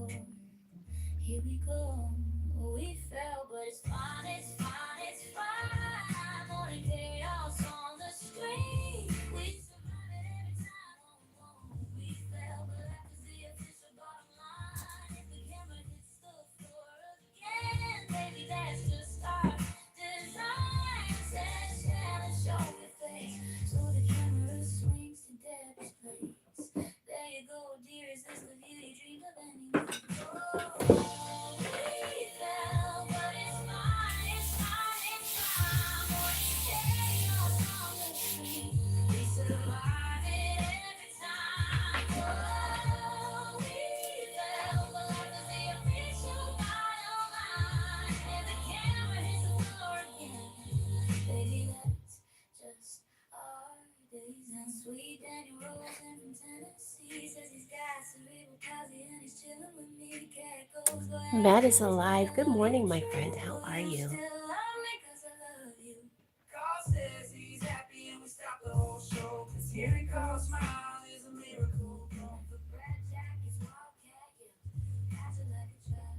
Here we go. We fell, but it's fine, it's fine, it's fine. More than chaos on the screen. We survive it every time. We fell, but life is the official bottom line. If the camera hits the floor again, baby, that's just our design. Set a challenge, show your face. So the camera swings to Debbie's place. There you go, dear. Is this the view you dreamed of anyway? Oh, we fell, but it's fine, it's fine, it's fine. More chaos on the street. We survive it every time. Oh, we fell, but life is the official bottom line. And the camera hits the floor again. Baby, that's just our days. And sweet Danny rolls in from Tennessee. Says he's got cerebral palsy and he's chilling with me. Cat goes, go ahead. Matt is alive. Good morning, my friend. How are you? Still love me 'cause I love you. Carl says he's happy and we stop the whole show. 'Cause hearing Carl smile is a miracle. The Brad Jack is wildcat, yeah. Has it like a trap.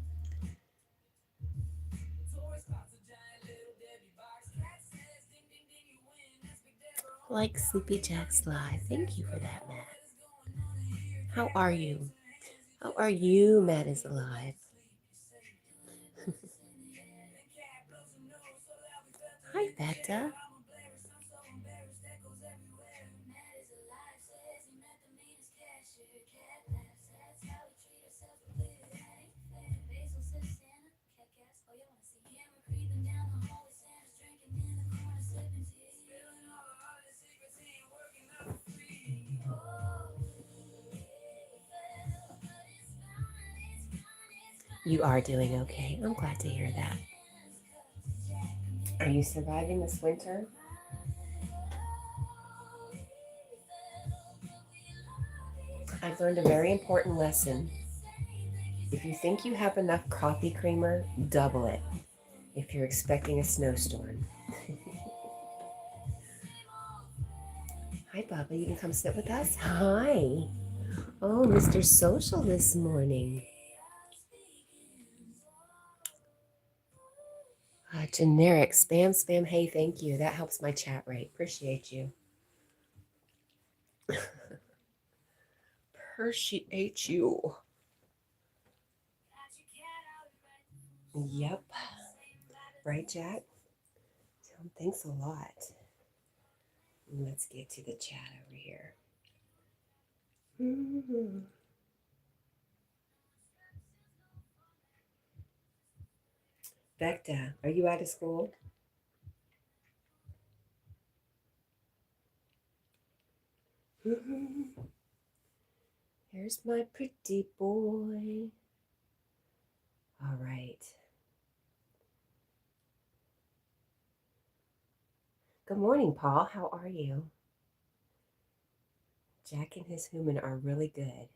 Toy spots a giant little Debbie box. Cat says ding ding ding you win. That's Big Deborah. Like Sleepy Jack's live. Thank you for that, Matt. How are you? How are you, Matt is alive? Hi, Becca. You are doing okay. I'm glad to hear that. Are you surviving this winter? I've learned a very important lesson. If you think you have enough coffee creamer, double it if you're expecting a snowstorm. Hi, Bubba. You can come sit with us? Hi. Oh, Mr. Social this morning. Generic. Spam, spam. Hey, thank you. That helps my chat rate. Appreciate you. Appreciate you. Yep. Right, Jack? Thanks a lot. Let's get to the chat over here. Vecta, are you out of school? Here's my pretty boy. All right. Good morning, Paul. How are you? Jack and his human are really good.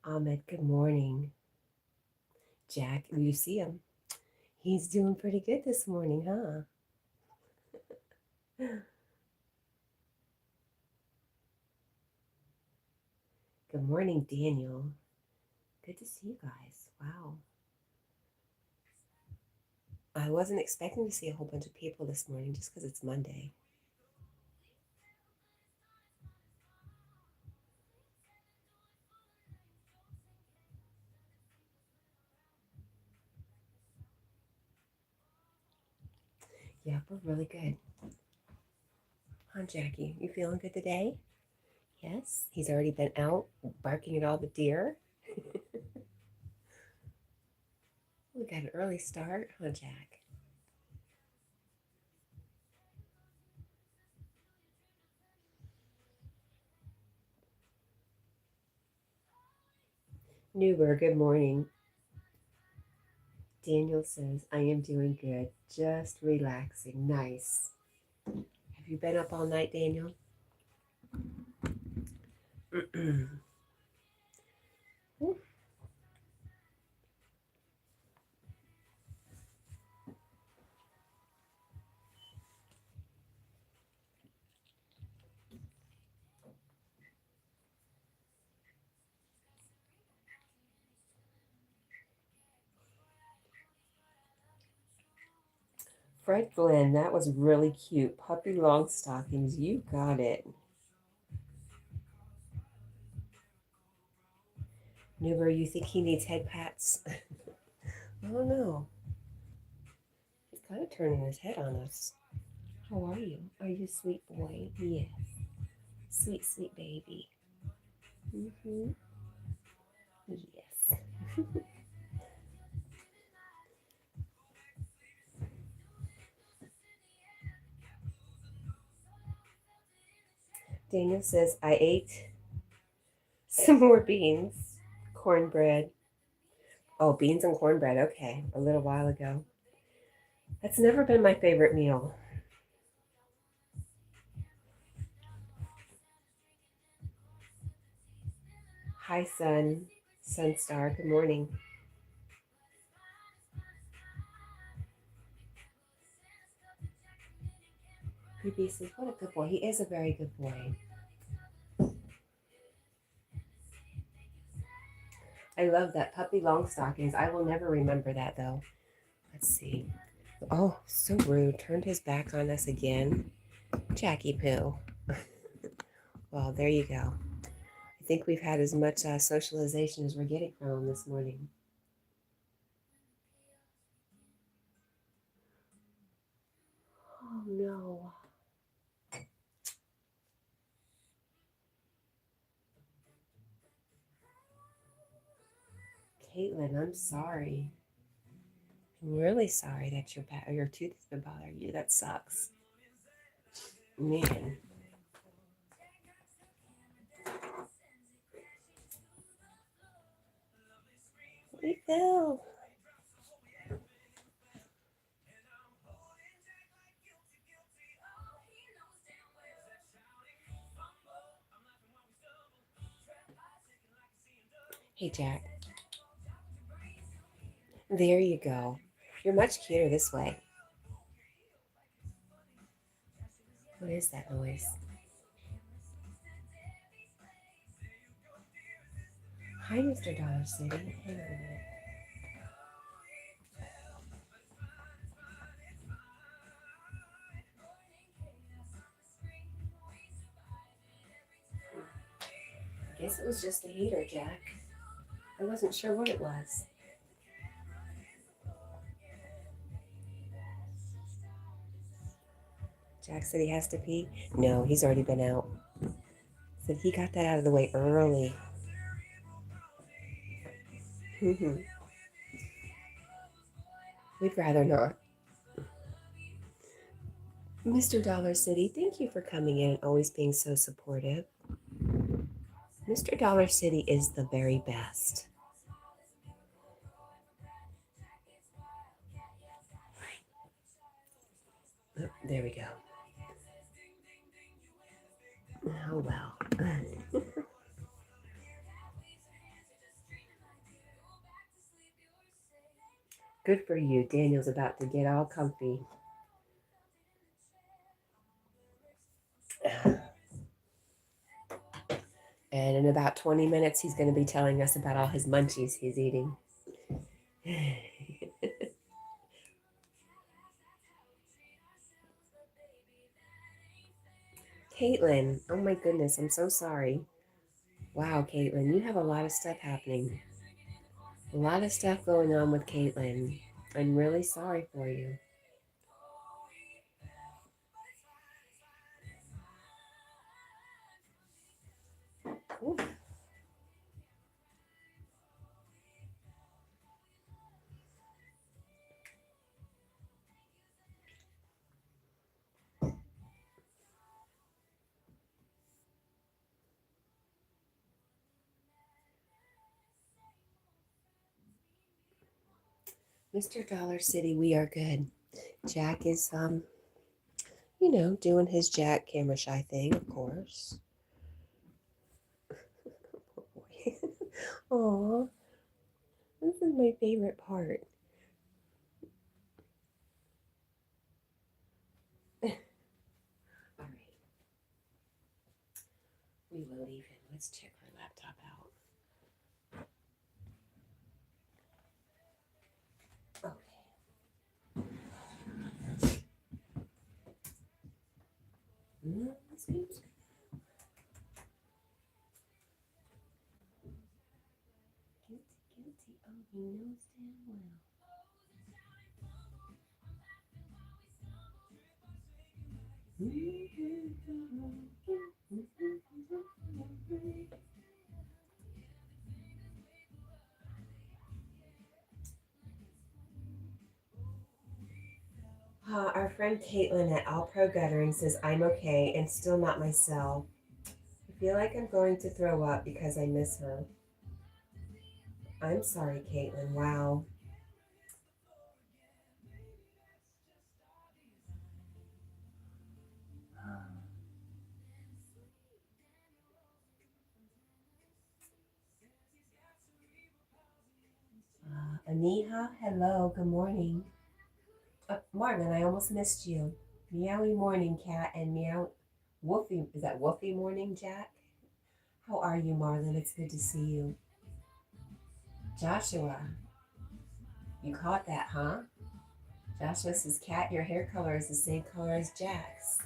Ahmed, good morning. Jack, you see him. He's doing pretty good this morning, huh? Good morning, Daniel. Good to see you guys. Wow. I wasn't expecting to see a whole bunch of people this morning just because it's Monday. Yeah, we're really good. Huh, Jackie? You feeling good today? Yes? He's already been out barking at all the deer. We got an early start, huh, Jack? Newber, good morning. Daniel says, I am doing good. Just relaxing. Nice. Have you been up all night, Daniel? Fred Glenn, that was really cute. Puppy long stockings, you got it. Newber, you think he needs head pats? I don't know. He's kind of turning his head on us. How are you? Are you a sweet boy? Yes. Sweet, sweet baby. Mm-hmm. Yes. Daniel says, I ate some more beans, cornbread. Oh, beans and cornbread. Okay, a little while ago. That's never been my favorite meal. Hi, Sun. Sunstar. Good morning. Creepy says, what a good boy. He is a very good boy. I love that puppy long stockings. I will never remember that though. Let's see. Oh, so rude. Turned his back on us again. Jackie Poo. Well, there you go. I think we've had as much socialization as we're getting from him this morning. Oh no. Caitlin, I'm sorry. I'm really sorry that your tooth has been bothering you. That sucks. Man. Refill. Hey, Jack. There you go. You're much cuter this way. What is that noise? Hi, Mr. Dollar City. Hang on a minute. I guess it was just the heater, Jack. I wasn't sure what it was. Jack said he has to pee. No, he's already been out. Said he got that out of the way early. We'd rather not. Mr. Dollar City, thank you for coming in and always being so supportive. Mr. Dollar City is the very best. Oh, there we go. Oh, well. Good for you. Daniel's about to get all comfy. And in about 20 minutes, he's going to be telling us about all his munchies he's eating. Caitlin, oh my goodness, I'm so sorry. Wow, Caitlin, you have a lot of stuff happening. A lot of stuff going on with Caitlin. I'm really sorry for you. Oof. Mr. Dollar City, we are good. Jack is, doing his Jack camera shy thing, of course. Aw, this is my favorite part. All right. We will leave him. Let's check our laptop out. Okay. Scoops. Guilty, guilty. Oh, he knows damn well. Our friend Caitlin at All Pro Guttering says I'm okay and still not myself. I feel like I'm going to throw up because I miss her. I'm sorry, Caitlin. Wow. Aniha, hello, good morning. Marlon, I almost missed you. Meowy morning, cat, and meow. Woofy, is that Woofy morning, Jack? How are you, Marlon? It's good to see you. Joshua, you caught that, huh? Joshua says, Cat, your hair color is the same color as Jack's.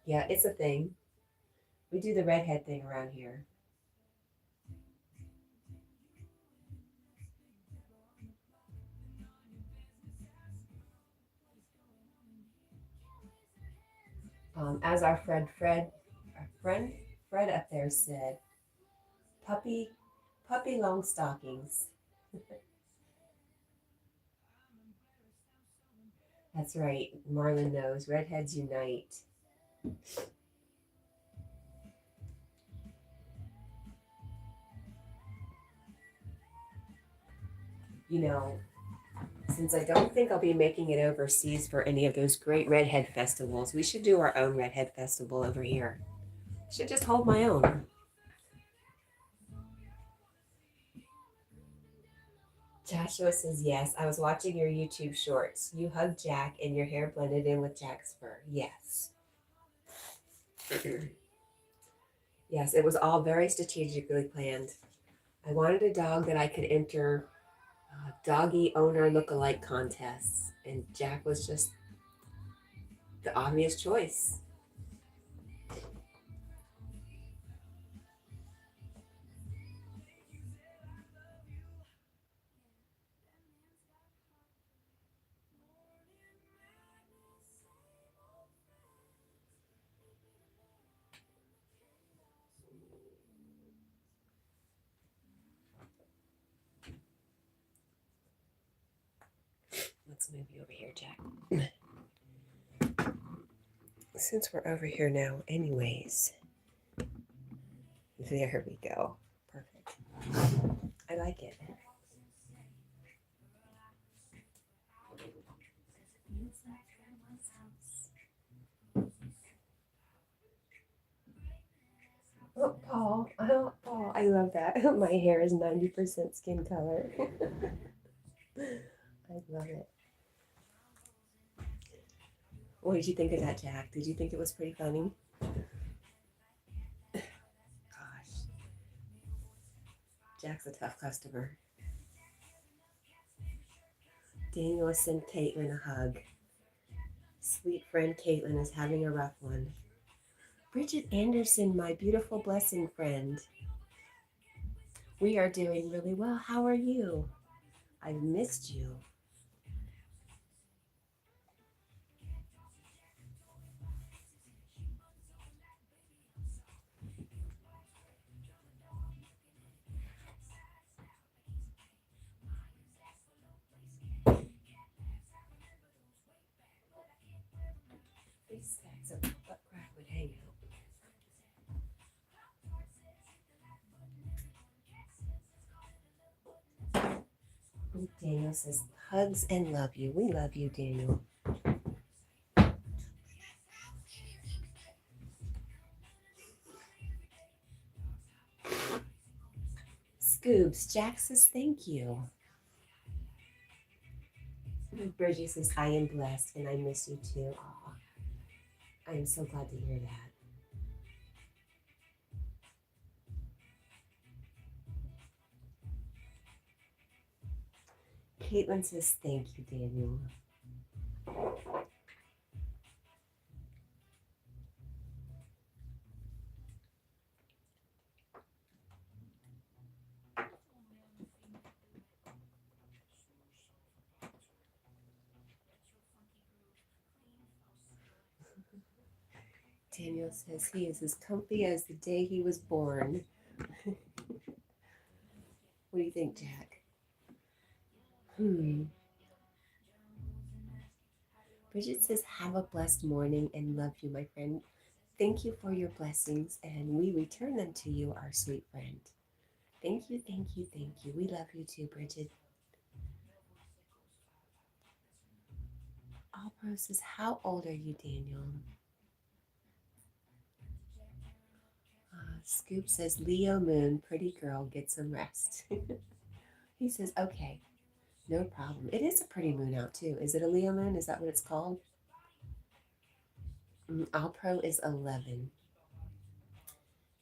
Yeah, it's a thing. We do the redhead thing around here. As our friend Fred up there said, puppy long stockings. That's right. Marlon knows. Redheads unite. You know, since I don't think I'll be making it overseas for any of those great redhead festivals, we should do our own redhead festival over here. Should just hold my own. Joshua says, yes, I was watching your YouTube shorts. You hugged Jack and your hair blended in with Jack's fur. Yes. Yes, it was all very strategically planned. I wanted a dog that I could enter doggy owner look-alike contests, and Jack was just the obvious choice. Let's move you over here, Jack. Since we're over here now, anyways. There we go. Perfect. I like it. Oh, Paul. Oh, Paul. I love that. My hair is 90% skin color. I love it. What did you think of that, Jack? Did you think it was pretty funny? Gosh. Jack's a tough customer. Daniel sent Caitlin a hug. Sweet friend Caitlin is having a rough one. Bridget Anderson, my beautiful blessing friend. We are doing really well. How are you? I've missed you. These stacks of butt crack would hang out. Daniel says, hugs and love you. We love you, Daniel. Scoobs, Jack says, thank you. Bridget says, I am blessed and I miss you too. Aw, I am so glad to hear that. Caitlin says, thank you, Daniel. Daniel says he is as comfy as the day he was born. What do you think, Jack? Bridget says, have a blessed morning and love you, my friend. Thank you for your blessings, and we return them to you, our sweet friend. Thank you, thank you, thank you. We love you too, Bridget. All Pro says, how old are you, Daniel? Scoop says, Leo Moon, pretty girl, get some rest. He says, okay, no problem. It is a pretty moon out too. Is it a Leo moon? Is that what it's called? All Pro is 11.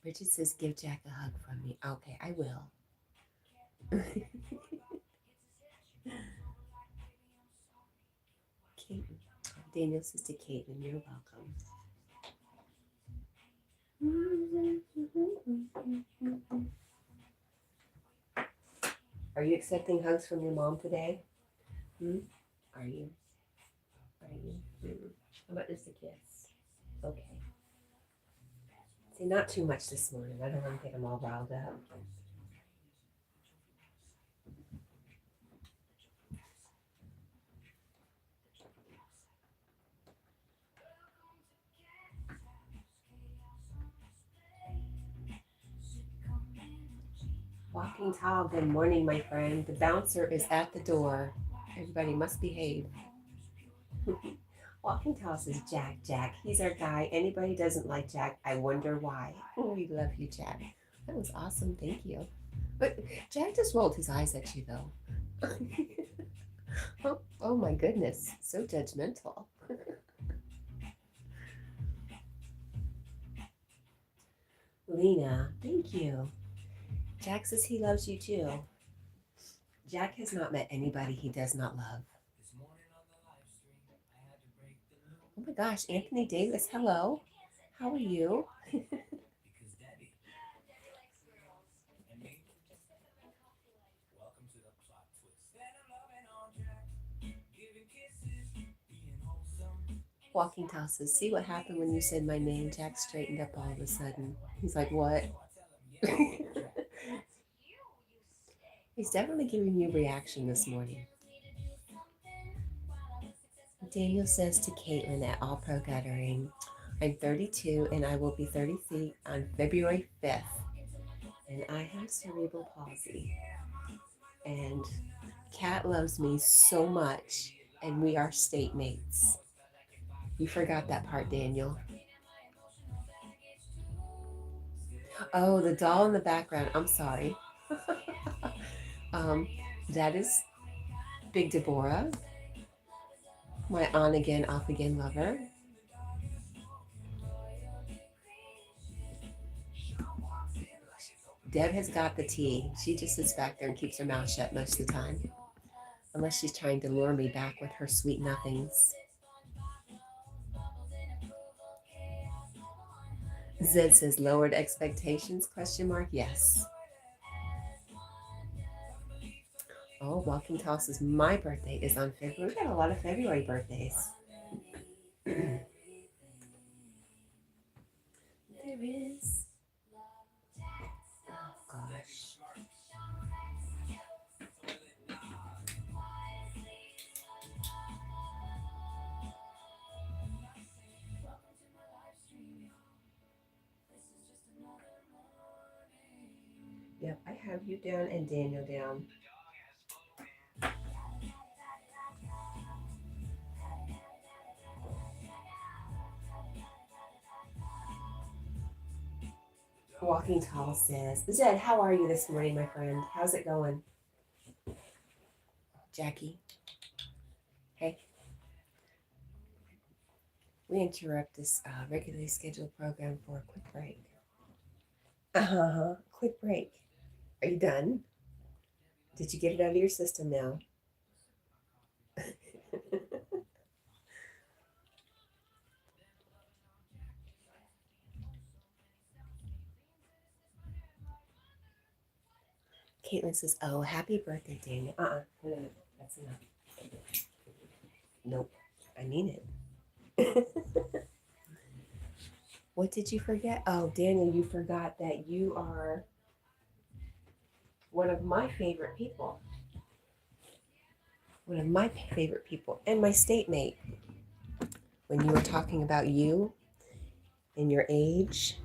Bridget says, give Jack a hug from me. Okay, I will. Caitlin. Daniel says to Caitlin, you're welcome. Are you accepting hugs from your mom today? Are you? Are you? How about just a kiss? Okay. See, not too much this morning. I don't want to get them all riled up. Walking tall, good morning, my friend. The bouncer is at the door. Everybody must behave. Walking tall says, Jack. He's our guy. Anybody doesn't like Jack, I wonder why. We love you, Jack. That was awesome. Thank you. But Jack just rolled his eyes at you, though. Oh my goodness. So judgmental. Lena, thank you. Jack says he loves you too. Jack has not met anybody he does not love. Oh my gosh, Anthony Davis, hello. How are you? Walking Tall says, see what happened when you said my name? Jack straightened up all of a sudden. He's like, what? He's definitely giving you reaction this morning. Daniel says to Caitlin at All Pro Guttering, I'm 32 and I will be 33 on February 5th. And I have cerebral palsy. And Cat loves me so much and we are state mates. You forgot that part, Daniel. Oh, the doll in the background. I'm sorry. That is Big Deborah, my on again, off again lover. Deb has got the tea. She just sits back there and keeps her mouth shut most of the time. Unless she's trying to lure me back with her sweet nothings. Zed says, lowered expectations, question mark? Yes. Oh, Walking Tall says, my birthday is on February. We got a lot of February birthdays. There is. Oh, gosh. Yep, I have you down and Daniel down. Walking Tall says, Zed, how are you this morning, my friend? How's it going? Jackie? Hey. We interrupt this regularly scheduled program for a quick break. Quick break. Are you done? Did you get it out of your system now? Caitlin says, oh, happy birthday, Daniel. No, that's enough. Nope, I mean it. What did you forget? Oh, Daniel, you forgot that you are one of my favorite people. One of my favorite people and my state mate. When you were talking about you and your age,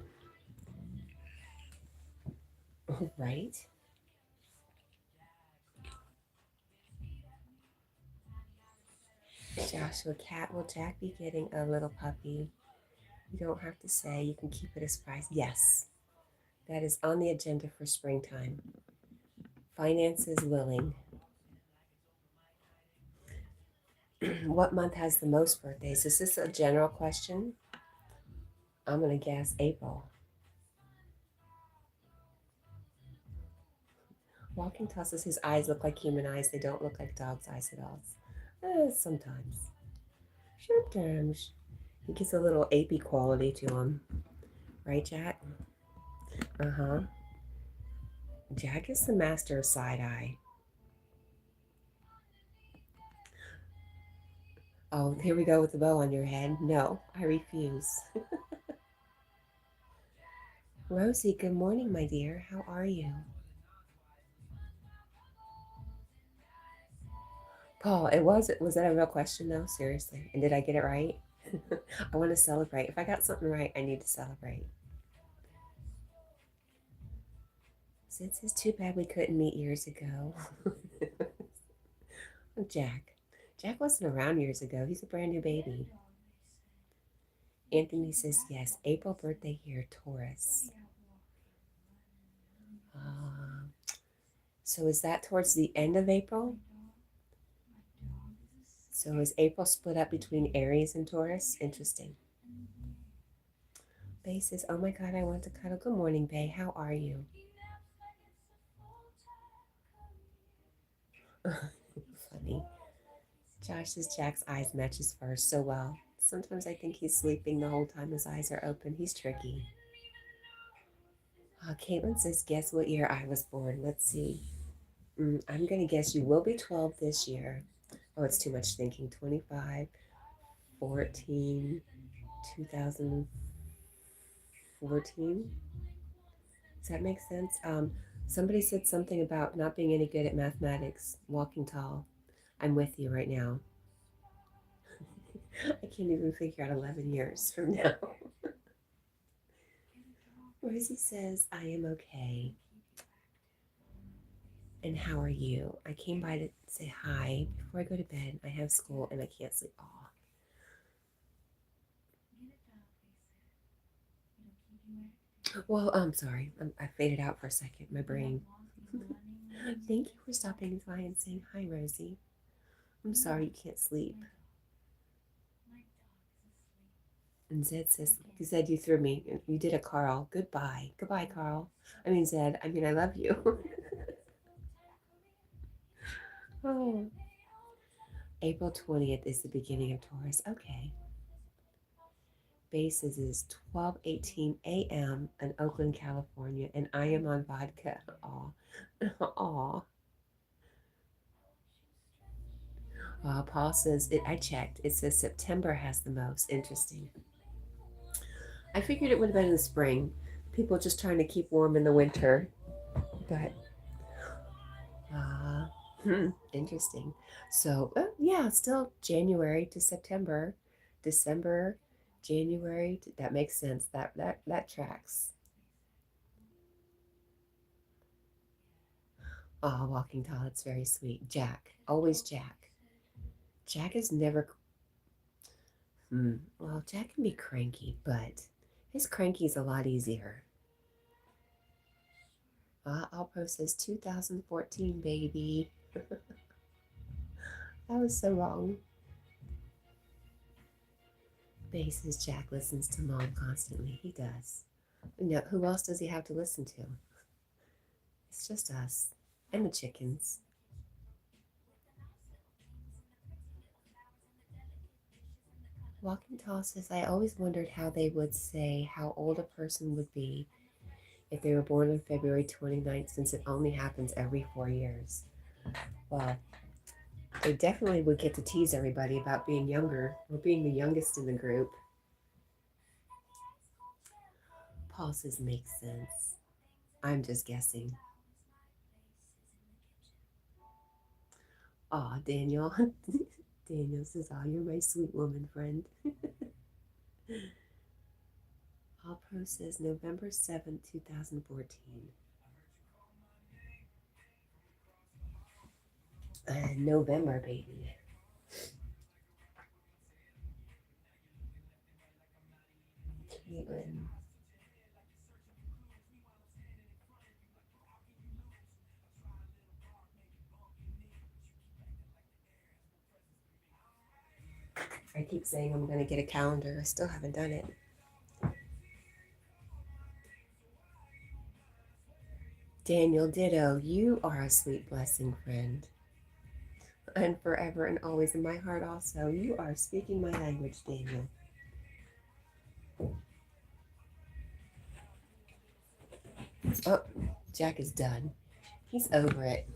right? Joshua, Cat, will Jack be getting a little puppy? You don't have to say. You can keep it a surprise. Yes, that is on the agenda for springtime. Finances willing. What month has the most birthdays? Is this a general question? I'm going to guess April. Walking tosses, his eyes look like human eyes. They don't look like dog's eyes at all. Sometimes. Sometimes. He gets a little apey quality to him. Right, Jack? Uh-huh. Jack is the master of side eye. Oh, here we go with the bow on your head. No, I refuse. Rosie, good morning, my dear. How are you? Paul, was that a real question though? Seriously. And did I get it right? I want to celebrate. If I got something right, I need to celebrate. Since it's too bad we couldn't meet years ago. Jack. Jack wasn't around years ago. He's a brand new baby. Anthony says yes. April birthday year, Taurus. Uh, so is that towards the end of April? So is April split up between Aries and Taurus? Interesting. Bay says, oh my God, I want to cuddle. Good morning, Bay. How are you? Funny. Josh says Jack's eyes match his fur so well. Sometimes I think he's sleeping the whole time his eyes are open. He's tricky. Caitlin says, guess what year I was born? Let's see. I'm going to guess you will be 12 this year. Oh, it's too much thinking. 25, 14, 2014. Does that make sense? Somebody said something about not being any good at mathematics, walking tall. I'm with you right now. I can't even figure out 11 years from now. Rosie says, I am okay. And how are you? I came by to say hi before I go to bed. I have school and I can't sleep. Aw. Well, I'm sorry. I faded out for a second. My brain. Thank you for stopping by and saying hi, Rosie. I'm sorry you can't sleep. And Zed says, Zed, you threw me. You did a Carl. Goodbye. Goodbye, Carl. I mean, Zed, I love you. Oh. April 20th is the beginning of Taurus. Okay. Bases is 12:18 a.m. in Oakland, California, and I am on vodka. Aw. Aw. Paul says, I checked. It says September has the most. Interesting. I figured it would have been in the spring. People just trying to keep warm in the winter. But, interesting. So, yeah, still January to September. December, January. That makes sense. That tracks. Oh, walking tall. It's very sweet. Jack. Always Jack. Jack is never. Well, Jack can be cranky, but his cranky is a lot easier. Alpro says 2014, baby. That was so wrong. Bay says Jack listens to Mom constantly. He does. No, who else does he have to listen to? It's just us and the chickens. Walking Tall says, I always wondered how they would say how old a person would be if they were born on February 29th, since it only happens every 4 years. Well, they definitely would get to tease everybody about being younger or being the youngest in the group. Paul says makes sense. I'm just guessing. Aw, Daniel. Daniel says, "Aw, you're my sweet woman friend." All Pro says November 7th, 2014. November, baby. Caitlin. I keep saying I'm going to get a calendar. I still haven't done it. Daniel, ditto. You are a sweet blessing, friend. And forever and always in my heart also. You are speaking my language, Daniel. Oh, Jack is done. He's over it.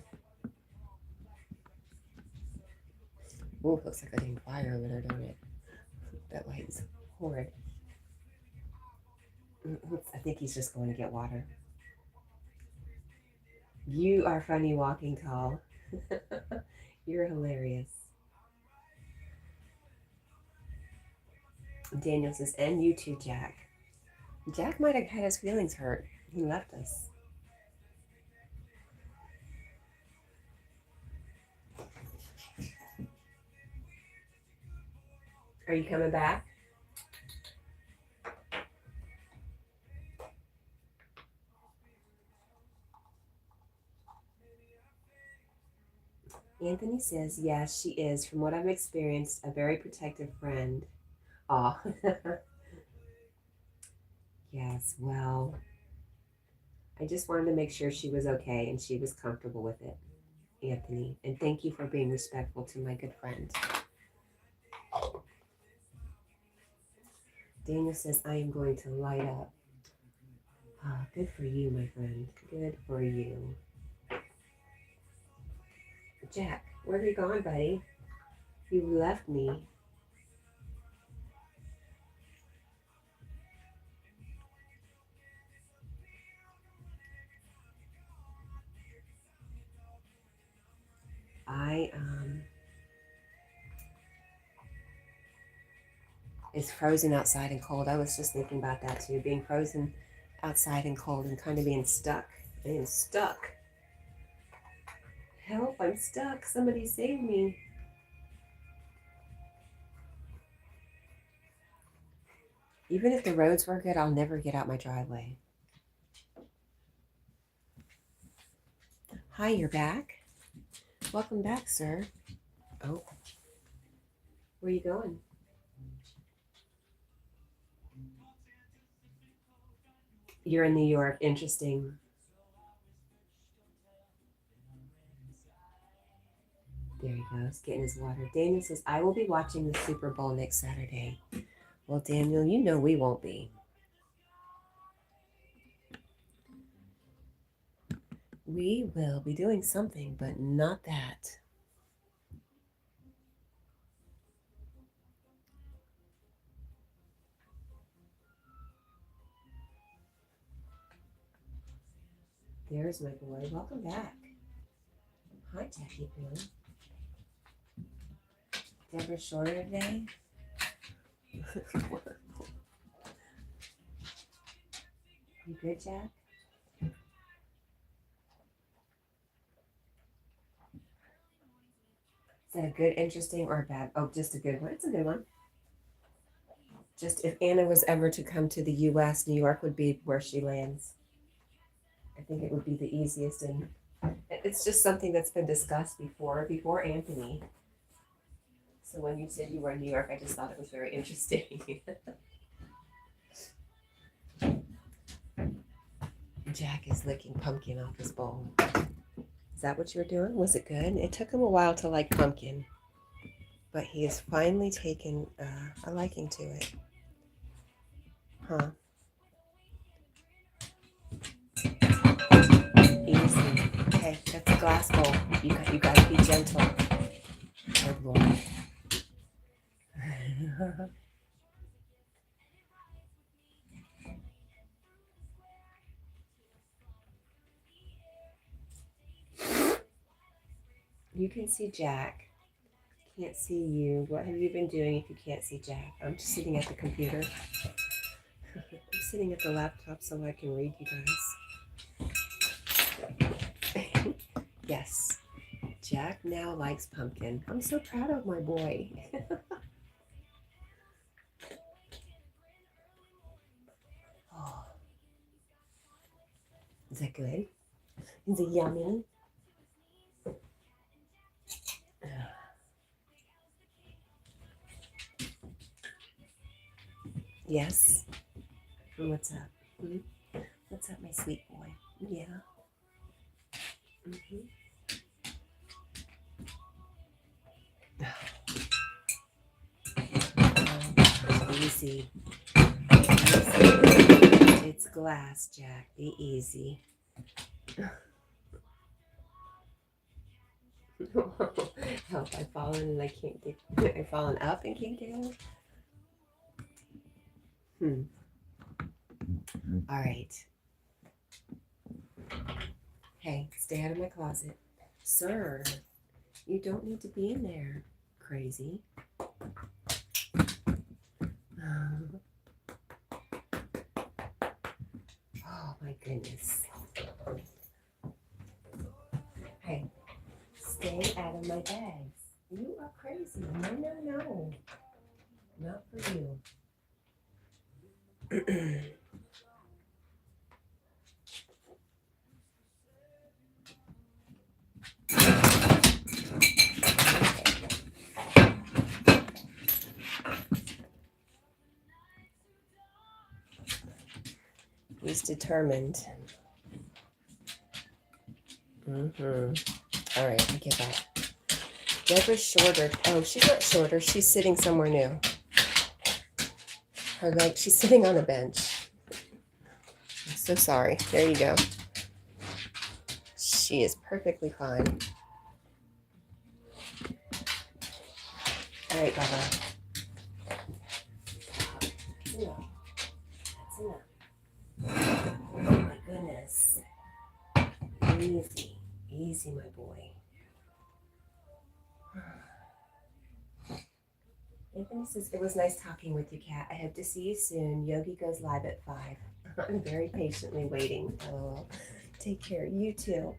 Oh, looks like a dang fire over there, don't it? That light's horrid. I think he's just going to get water. You are funny walking tall. You're hilarious. Daniel says, and you too, Jack. Jack might have had his feelings hurt. He left us. Are you coming back? Anthony says, yes, she is. From what I've experienced, a very protective friend. Aw. Yes, well, I just wanted to make sure she was okay and she was comfortable with it, Anthony. And thank you for being respectful to my good friend. Daniel says, I am going to light up. Ah, good for you, my friend. Good for you. Jack, where have you gone, buddy? You left me. It's frozen outside and cold. I was just thinking about that too, being frozen outside and cold and kind of being stuck. I am stuck. Help, I'm stuck. Somebody save me. Even if the roads were good, I'll never get out my driveway. Hi, you're back. Welcome back, sir. Oh, where are you going? You're in New York. Interesting. There he goes, getting his water. Daniel says, I will be watching the Super Bowl next Saturday. Well, Daniel, you know we won't be. We will be doing something, but not that. There's my boy. Welcome back. Hi, Jackie Poo. Deborah shorter today? You good, Jack? Is that a good, interesting, or a bad? Oh, just a good one. It's a good one. Just if Anna was ever to come to the U.S., New York would be where she lands. I think it would be the easiest, and it's just something that's been discussed before Anthony. So when you said you were in New York, I just thought it was very interesting. Jack is licking pumpkin off his bowl. Is that what you were doing? Was it good? It took him a while to like pumpkin, but he has finally taken a liking to it. Huh. Easy. Okay, that's a glass bowl. You got to be gentle. Good Lord. You can see Jack. Can't see you. What have you been doing if you can't see Jack? I'm just sitting at the computer. I'm sitting at the laptop so I can read you guys. Yes, Jack now likes pumpkin. I'm so proud of my boy. Oh, is that good? Is it yummy? Yes. What's up? Hmm? What's up, my sweet boy? Yeah. Mm-hmm. Easy. It's glass, Jack. Be easy. Help! I've fallen and I can't get. I've fallen up and can't get out. All right. Hey, stay out of my closet, sir. You don't need to be in there, crazy. Oh my goodness. Hey, stay out of my bags. You are crazy. No, no, no. Not for you. He's determined. All right, I get that. Deborah's shorter. Oh, she's not shorter. She's sitting somewhere new. Her leg, she's sitting on a bench. I'm so sorry. There you go. She is perfectly fine. All right, Baba. That's enough. That's enough. Oh my goodness. Easy. Easy, my boy. Anthony says, it was nice talking with you, Kat. I hope to see you soon. Yogi goes live at 5. I'm very patiently waiting. Oh, take care. You too.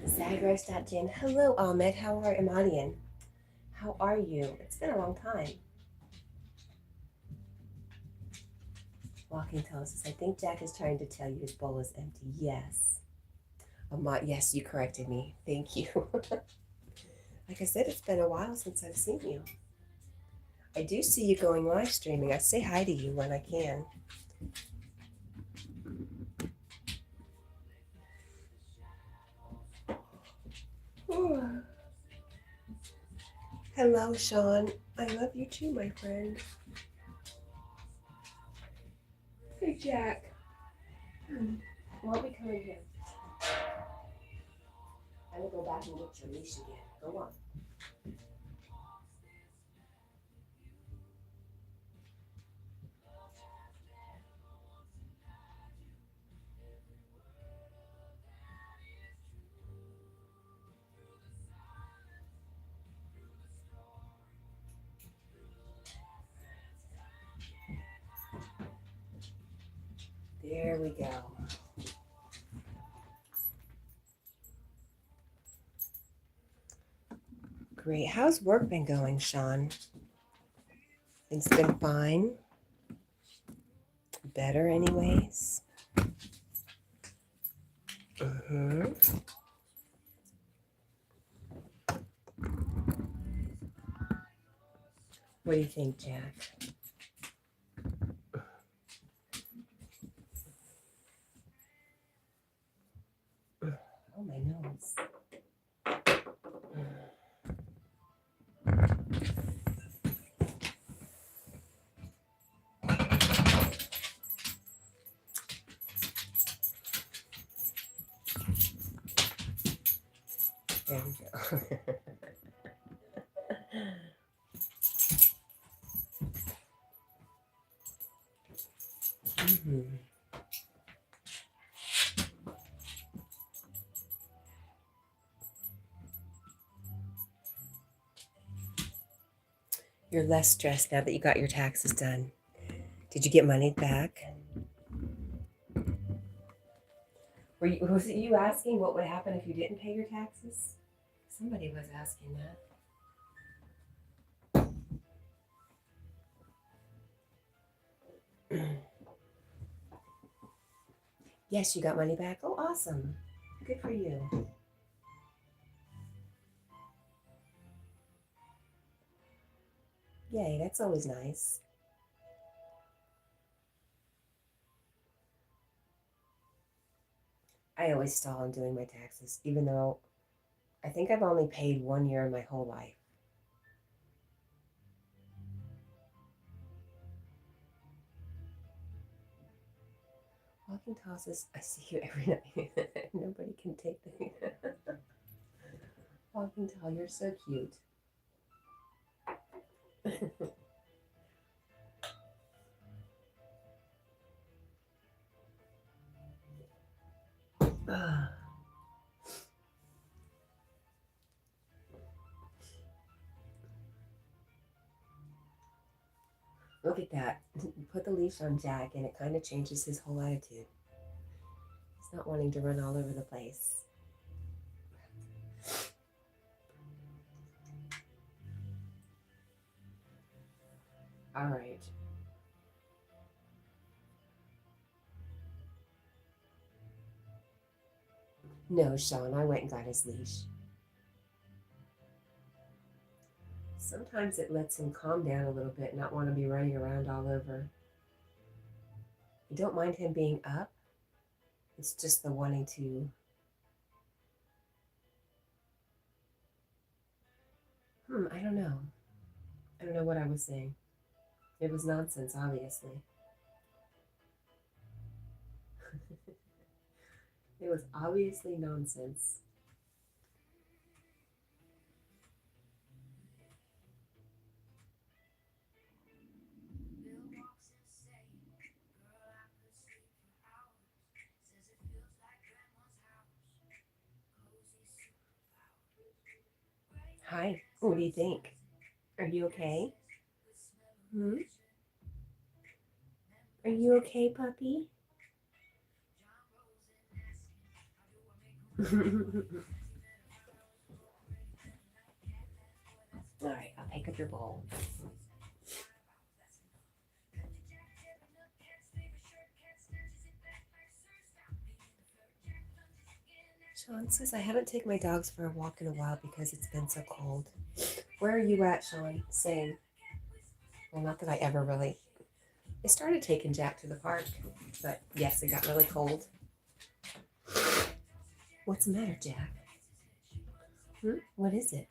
Zagros.Jen. Hello, Ahmed. How are Imadian? How are you? It's been a long time. Walking Tell says, I think Jack is trying to tell you his bowl is empty. Yes. Ahmad, yes, you corrected me. Thank you. Like I said, it's been a while since I've seen you. I do see you going live streaming. I say hi to you when I can. Hello, Sean. I love you too, my friend. Hey, Jack. Won't be coming here. I will go back and get your leash again. Go on. There we go. Great. How's work been going, Sean? It's been fine. Better anyways. What do you think, Jack? Oh, my nose. There we go. You're less stressed now that you got your taxes done. Did you get money back? Was it you asking what would happen if you didn't pay your taxes? Somebody was asking that. Yes, you got money back. Oh, awesome. Good for you. Yay, that's always nice. I always stall on doing my taxes, even though I think I've only paid 1 year in my whole life. Walking tosses, I see you every night. Nobody can take the walking tall. You're so cute. Look at that. Put the leash on Jack and it kind of changes his whole attitude. He's not wanting to run all over the place. All right. No, Sean, I went and got his leash. Sometimes it lets him calm down a little bit, not want to be running around all over. You don't mind him being up. It's just the wanting to. I don't know. I don't know what I was saying. It was nonsense, obviously. It was obviously nonsense. Hi, what do you think? Are you okay? Are you okay, puppy? All right, I'll pick up your bowl. Sean says, I haven't taken my dogs for a walk in a while because it's been so cold. Where are you at, Sean? Same. Well, not that I ever really. I started taking Jack to the park, but yes, it got really cold. What's the matter, Jack? What is it?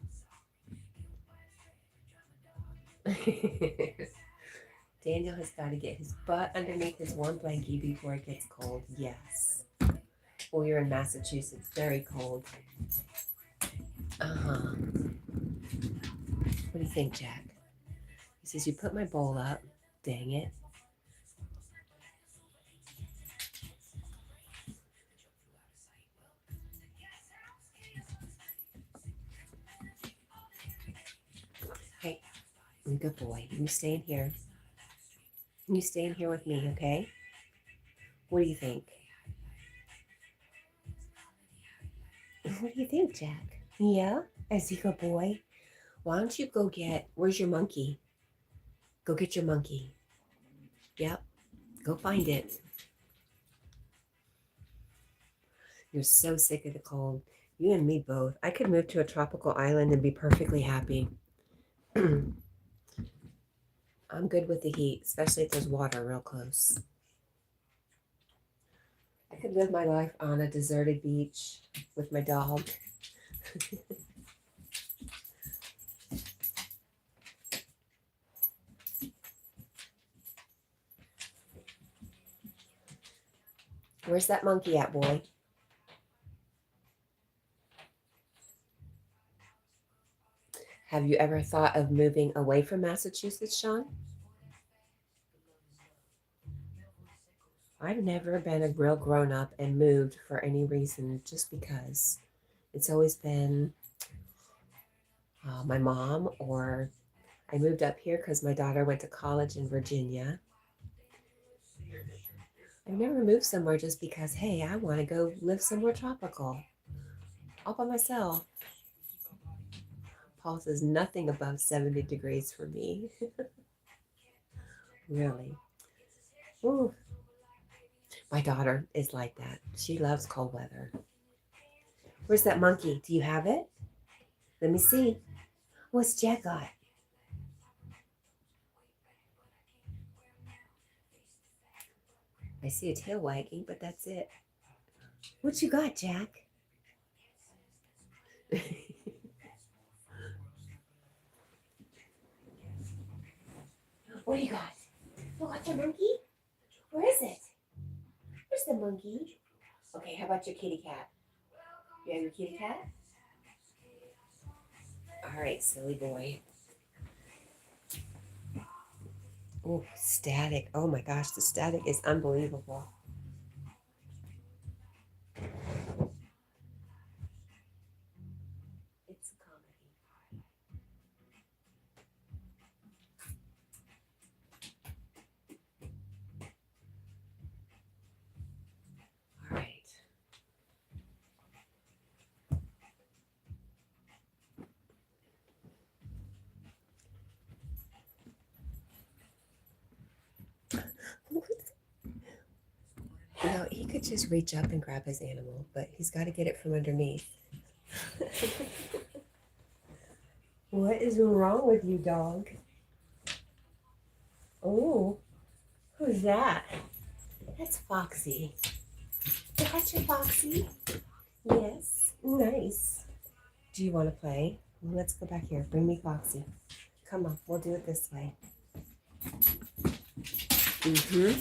Daniel has got to get his butt underneath his warm blankie before it gets cold. Yes. Well, you're in Massachusetts. Very cold. Uh-huh. What do you think, Jack? He says, you put my bowl up. Dang it. Hey, good boy. You stay in here. You stay in here with me, okay? What do you think? What do you think, Jack? Yeah? Is he a good boy? Why don't you go get... Where's your monkey? Go get your monkey. Yep. Go find it. You're so sick of the cold. You and me both. I could move to a tropical island and be perfectly happy. I'm good with the heat, especially if there's water real close. I could live my life on a deserted beach with my dog. Where's that monkey at, boy? Have you ever thought of moving away from Massachusetts, Sean? I've never been a real grown-up and moved for any reason, just because. It's always been my mom, or I moved up here because my daughter went to college in Virginia. I've never moved somewhere just because, hey, I want to go live somewhere tropical all by myself. Paul says nothing above 70 degrees for me. Really. Ooh. My daughter is like that. She loves cold weather. Where's that monkey? Do you have it? Let me see. What's Jack got? I see a tail wagging, but that's it. What you got, Jack? What do you got? You got your monkey? Where is it? Where's the monkey? Okay, how about your kitty cat? You have your kitty cat? All right, silly boy. Oh, static. Oh my gosh, the static is unbelievable. It's a comedy. All right. You know, he could just reach up and grab his animal, but he's got to get it from underneath. What is wrong with you, dog? Oh, who's that? That's Foxy. Is that your Foxy? Yes. Nice. Do you want to play? Let's go back here. Bring me Foxy. Come on, we'll do it this way. You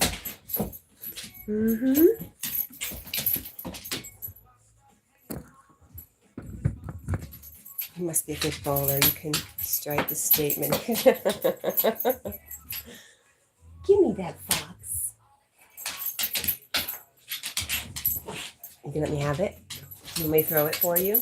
must be a good bowler. You can strike the statement. Give me that fox. You can let me have it? You want me to throw it for you?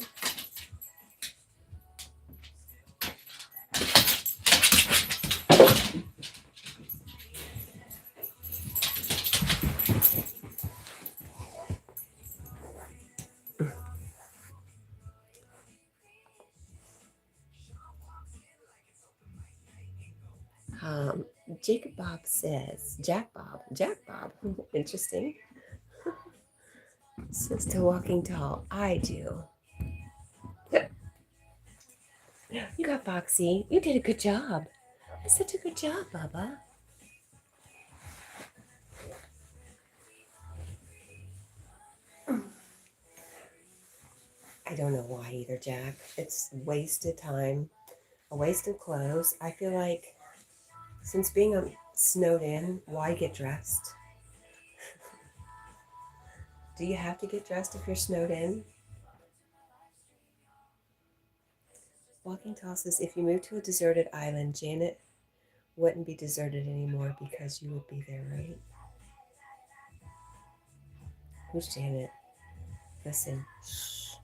Jacob Bob says, Jack Bob, interesting. Says to Walking Tall, I do. You got Foxy. You did a good job. Such a good job, Bubba. I don't know why either, Jack. It's wasted time, a waste of clothes. I feel like since being snowed in, why get dressed? Do you have to get dressed if you're snowed in? Walking Tall says, if you move to a deserted island, Janet wouldn't be deserted anymore because you would be there, right? Who's Janet? Listen, shh.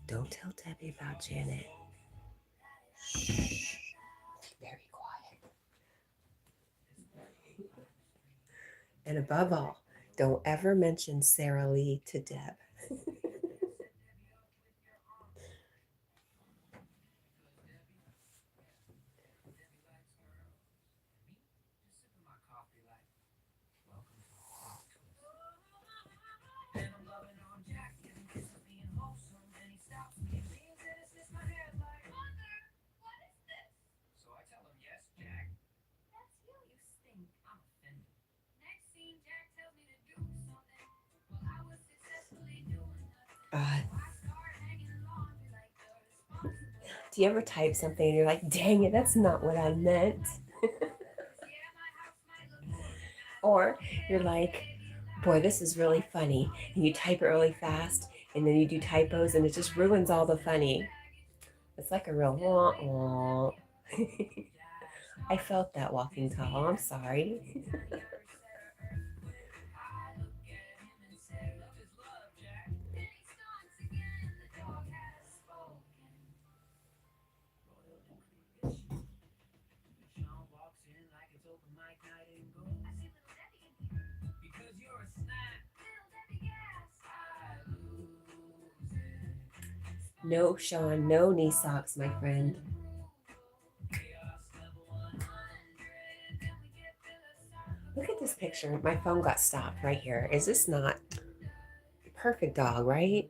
Don't tell Debbie about Janet. Shh. Very quiet. And above all, don't ever mention Sarah Lee to Deb. Do you ever type something and you're like, dang it, that's not what I meant? Or you're like, boy, this is really funny. And you type it really fast and then you do typos and it just ruins all the funny. It's like a real wah wah. I felt that Walking Tall. I'm sorry. No, Sean, no knee socks, my friend. Look at this picture. My phone got stopped right here. Is this not perfect dog, right?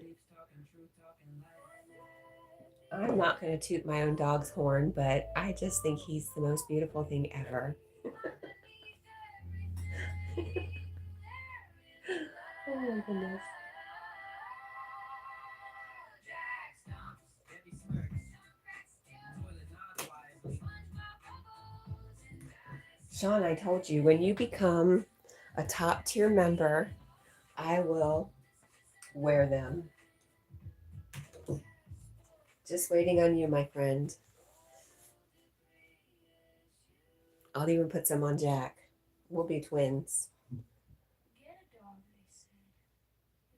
I'm not going to toot my own dog's horn, but I just think he's the most beautiful thing ever. Oh my goodness. Sean, I told you, when you become a top tier member, I will wear them. Just waiting on you, my friend. I'll even put some on Jack. We'll be twins. Get a dog, they said.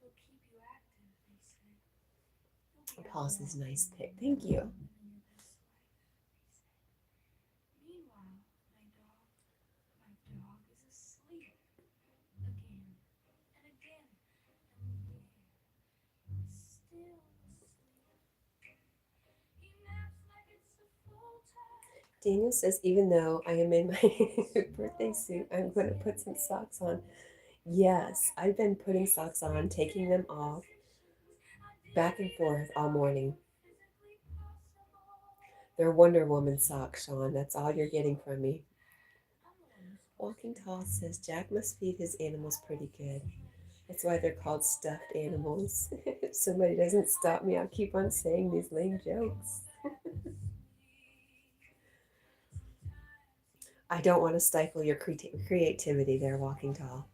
It'll keep you active, they said. Paul's nice pick. Thank you. Meanwhile, my dog is asleep again and again and again. Still asleep. He naps like it's a full time. Daniel says, even though I am in my birthday suit, I'm going to put some socks on. Yes, I've been putting socks on, taking them off, back and forth all morning. They're Wonder Woman socks, Sean. That's all you're getting from me. Walking Tall says, Jack must feed his animals pretty good. That's why they're called stuffed animals. If somebody doesn't stop me, I'll keep on saying these lame jokes. I don't want to stifle your creativity there, Walking Tall.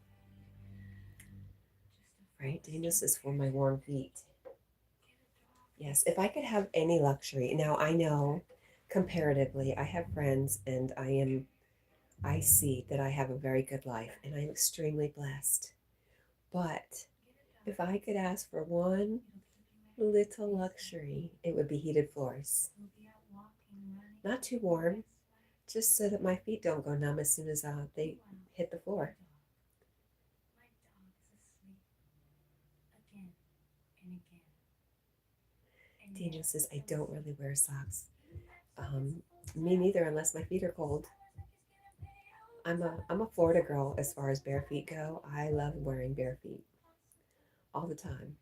Right? Daniel says, for my warm feet. Yes, if I could have any luxury. Now, I know comparatively, I have friends and I see that I have a very good life and I'm extremely blessed. But if I could ask for one little luxury, it would be heated floors. Not too warm, just so that my feet don't go numb as soon as they hit the floor. Daniel says, I don't really wear socks. Me neither, unless my feet are cold. I'm a Florida girl as far as bare feet go. I love wearing bare feet all the time.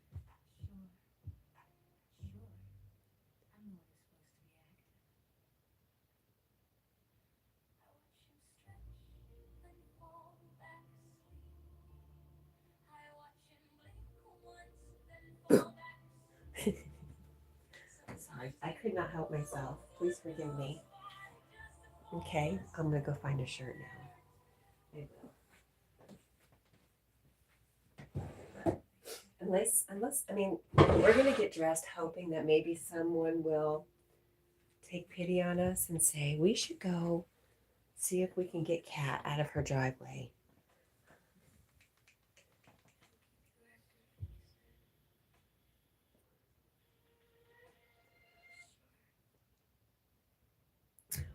Sorry, I could not help myself. Please forgive me. Okay, I'm gonna go find a shirt now. Unless I mean, we're gonna get dressed hoping that maybe someone will take pity on us and say we should go see if we can get Cat out of her driveway.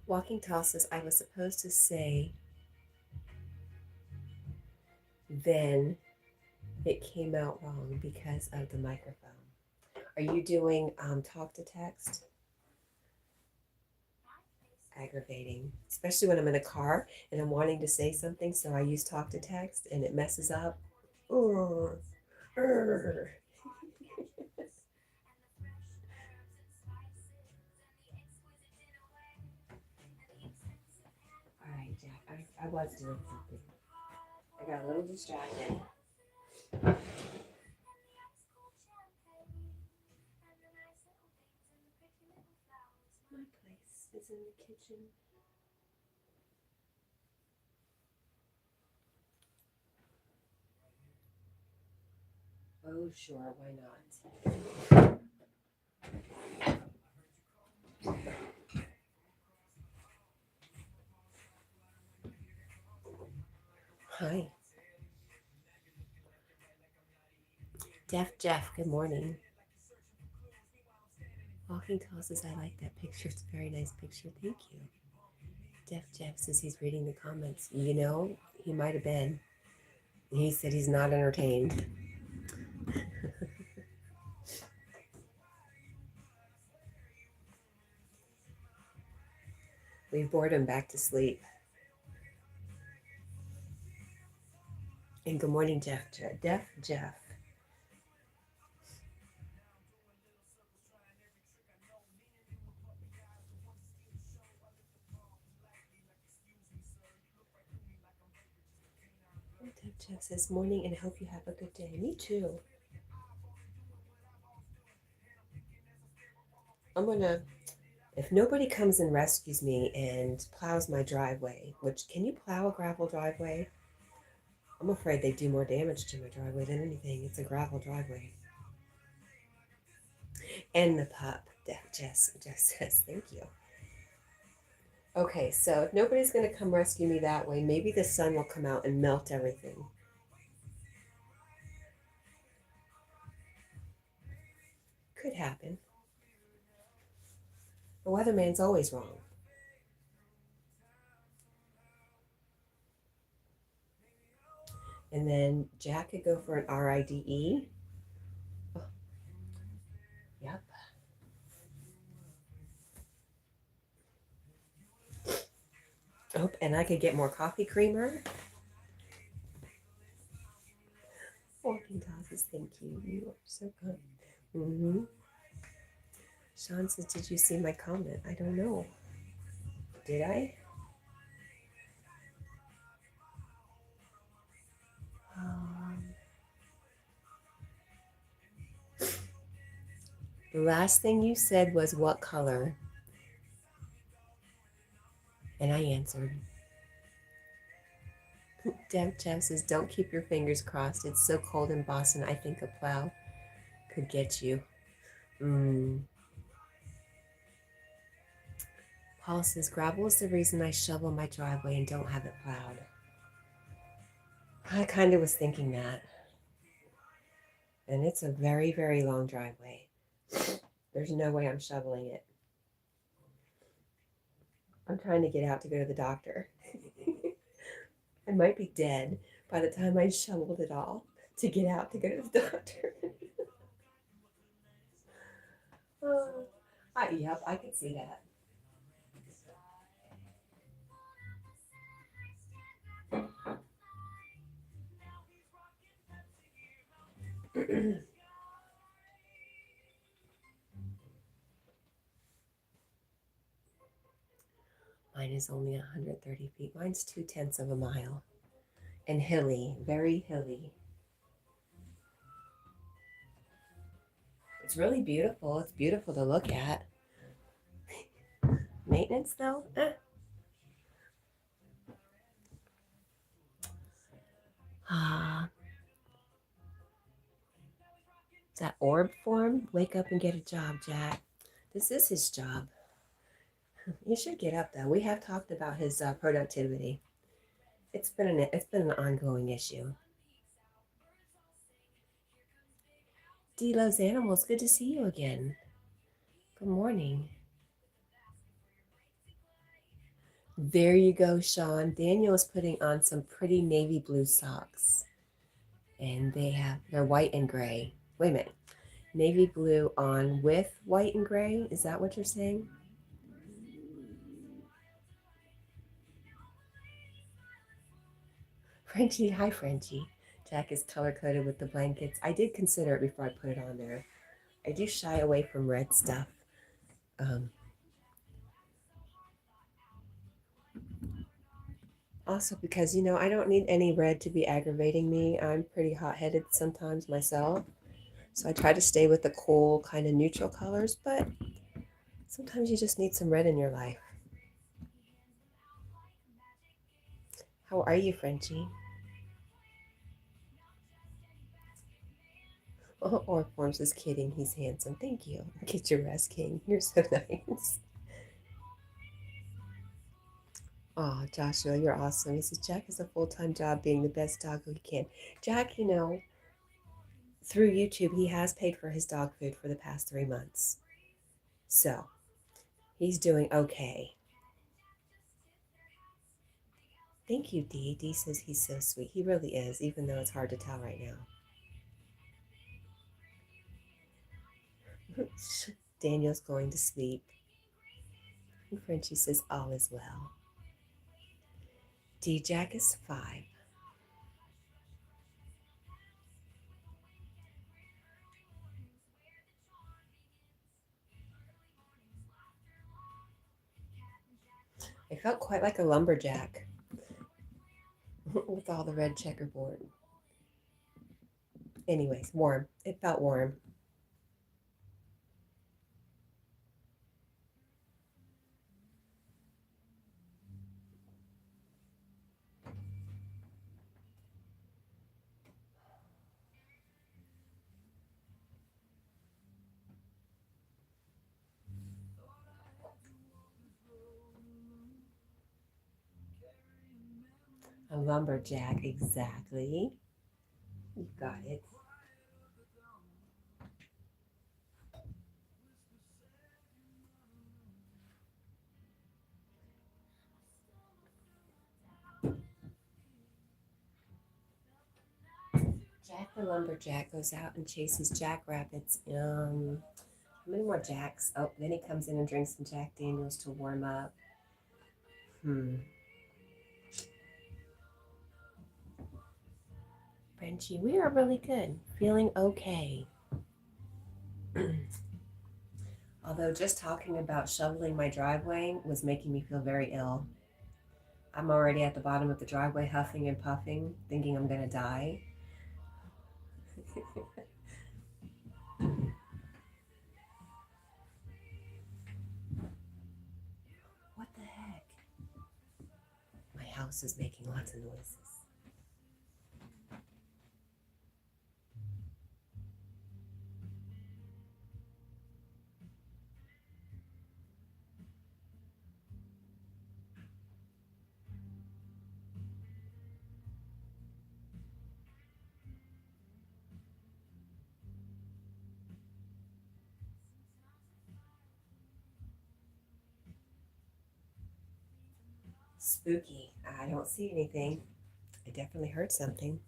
Walking Tall says, I was supposed to say then it came out wrong because of the microphone. Are you doing talk to text? Aggravating, especially when I'm in a car and I'm wanting to say something, so I use talk to text and it messes up. All right, Jack, I was doing something. I got a little distracted. My place is in the kitchen. Oh, sure, why not? Hi. Deaf Jeff, good morning. Walking Tall says, I like that picture. It's a very nice picture. Thank you. Jeff says he's reading the comments. You know, he might have been. He said he's not entertained. We've bored him back to sleep. And good morning, Jeff. Jeff. Jeff says, morning and hope you have a good day. Me too. I'm gonna, if nobody comes and rescues me and plows my driveway, which, can you plow a gravel driveway? I'm afraid they do more damage to my driveway than anything. It's a gravel driveway. And the pup, Jess says, thank you. Okay, so if nobody's going to come rescue me that way, maybe the sun will come out and melt everything. Could happen. The weatherman's always wrong. And then Jack could go for an RIDE. Oh, yep. Oh, and I could get more coffee creamer. Walking tosses, thank you. You are so good. Mm-hmm. Sean says, did you see my comment? I don't know. Did I? The last thing you said was what color? And I answered. Jeff says, don't keep your fingers crossed. It's so cold in Boston. I think a plow could get you. Paul says, gravel is the reason I shovel my driveway and don't have it plowed. I kind of was thinking that. And it's a very, very long driveway. There's no way I'm shoveling it. I'm trying to get out to go to the doctor. I might be dead by the time I shoveled it all to get out to go to the doctor. Yep, I can see that. Mine is only 130 feet. Mine's 0.2 of a mile. And hilly, very hilly. It's really beautiful. It's beautiful to look at. Maintenance though? Is that orb form? Wake up and get a job, Jack. This is his job. You should get up though. We have talked about his productivity. It's been an ongoing issue. D loves animals. Good to see you again. Good morning. There you go, Sean. Daniel is putting on some pretty navy blue socks. And they're white and gray. Wait a minute. Navy blue on with white and gray? Is that what you're saying? Frenchie, hi Frenchie. Jack is color-coded with the blankets. I did consider it before I put it on there. I do shy away from red stuff. Also because, I don't need any red to be aggravating me. I'm pretty hot-headed sometimes myself. So I try to stay with the cool, kind of neutral colors, but sometimes you just need some red in your life. How are you, Frenchie? Oh, Orforms is kidding. He's handsome. Thank you. Get your rest, King. You're so nice. Oh, Joshua, you're awesome. He says, Jack has a full-time job being the best doggo he can. Jack, through YouTube, he has paid for his dog food for the past 3 months. So, he's doing okay. Thank you, Dee. Dee says he's so sweet. He really is, even though it's hard to tell right now. Daniel's going to sleep. And Frenchie says all is well. D-Jack is 5. I felt quite like a lumberjack with all the red checkerboard. Anyways, warm. It felt warm. A lumberjack, exactly. You got it. Jack the lumberjack goes out and chases jackrabbits. How many more jacks? Oh, then he comes in and drinks some Jack Daniels to warm up. Frenchie, we are really good. Feeling okay. Although just talking about shoveling my driveway was making me feel very ill. I'm already at the bottom of the driveway huffing and puffing, thinking I'm going to die. What the heck? My house is making lots of noises. Spooky. I don't see anything. I definitely heard something.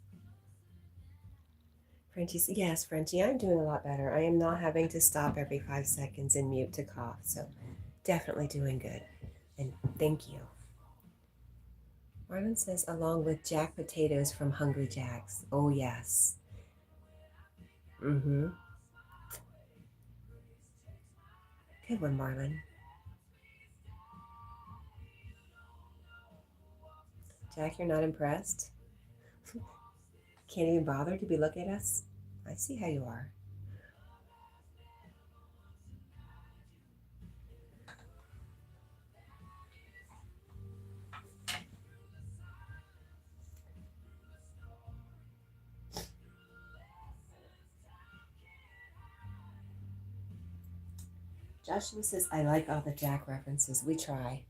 Frenchie says, yes, Frenchie, I'm doing a lot better. I am not having to stop every 5 seconds and mute to cough. So definitely doing good. And thank you. Marlon says, along with Jack potatoes from Hungry Jack's. Oh, yes. Mm-hmm. Good one, Marlon. Jack, you're not impressed? Can't even bother to be looking at us? I see how you are. Joshua says, I like all the Jack references. We try.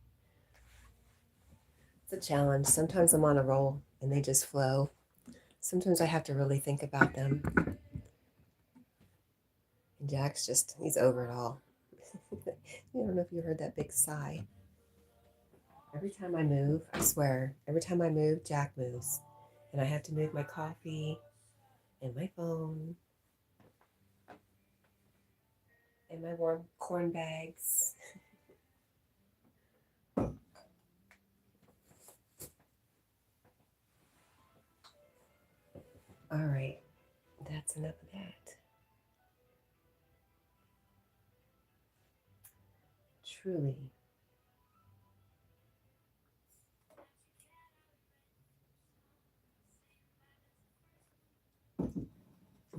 It's a challenge. Sometimes I'm on a roll and they just flow. Sometimes I have to really think about them. And Jack's just, he's over it all. I don't know if you heard that big sigh. Every time I move, I swear, every time I move, Jack moves. And I have to move my coffee and my phone and my warm corn bags. All right, that's enough of that. Truly.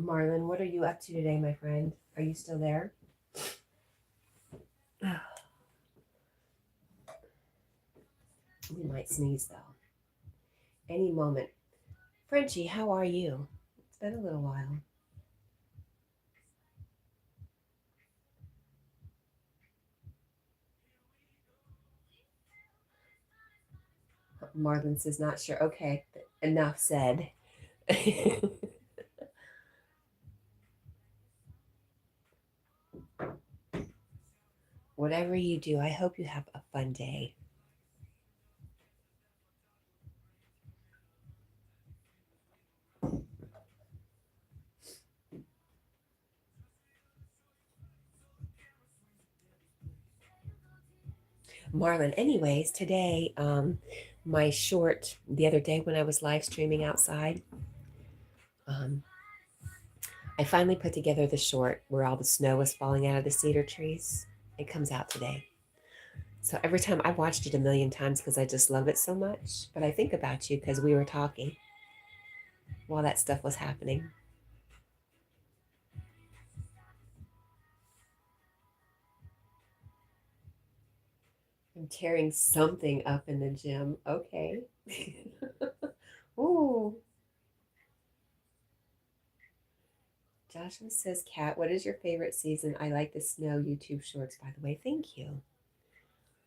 Marlon, what are you up to today, my friend? Are you still there? We might sneeze, though. Any moment. Frenchie, how are you? It's been a little while. Marlon says, not sure. Okay, enough said. Whatever you do, I hope you have a fun day. Marlon, anyways, today, my short, the other day when I was live streaming outside, um, I finally put together the short where all the snow was falling out of the cedar trees. It comes out today. So every time I watched it a million times because I just love it so much. But I think about you because we were talking while that stuff was happening. I'm tearing something up in the gym. Okay. Ooh. Joshua says, Kat, what is your favorite season? I like the snow YouTube shorts, by the way. Thank you.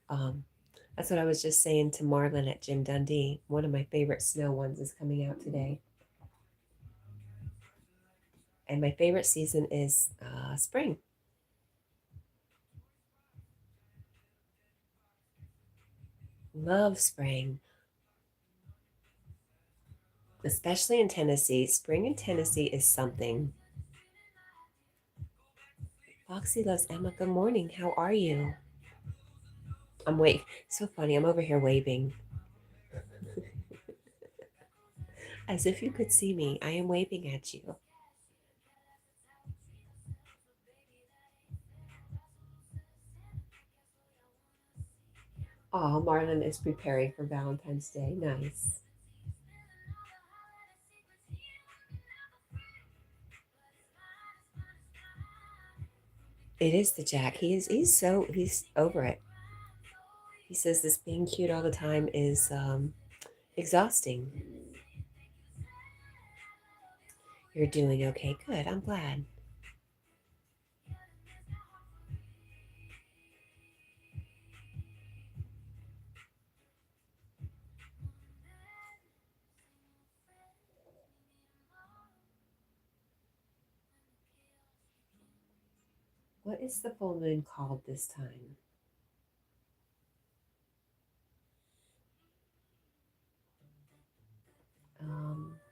Um, that's what I was just saying to Marlon at Jim Dundee. One of my favorite snow ones is coming out today. And my favorite season is spring. Love spring, especially in Tennessee. Spring in Tennessee is something. Foxy loves Emma. Good morning. How are you? I'm waving. So funny. I'm over here waving as if you could see me. I am waving at you. Oh, Marlon is preparing for Valentine's Day. Nice. It is the Jack. He's over it. He says this being cute all the time is exhausting. You're doing okay. Good. I'm glad. What is the full moon called this time?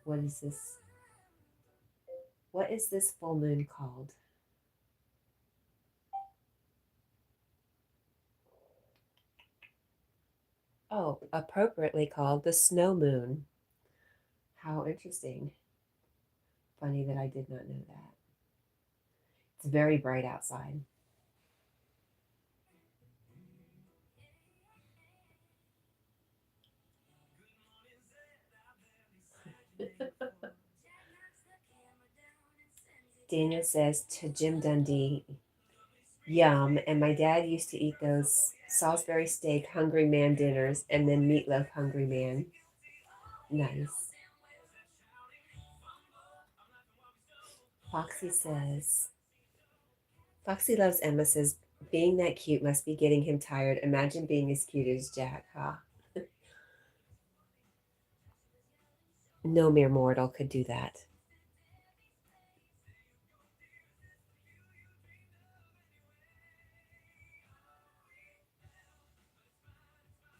What is this? What is this full moon called? Oh, appropriately called the snow moon. How interesting. Funny that I did not know that. It's very bright outside. Daniel says to Jim Dundee, yum. And my dad used to eat those Salisbury steak hungry man dinners and then meatloaf hungry man. Nice. Foxy says, Foxy loves Emma says, being that cute must be getting him tired. Imagine being as cute as Jack, huh? No mere mortal could do that.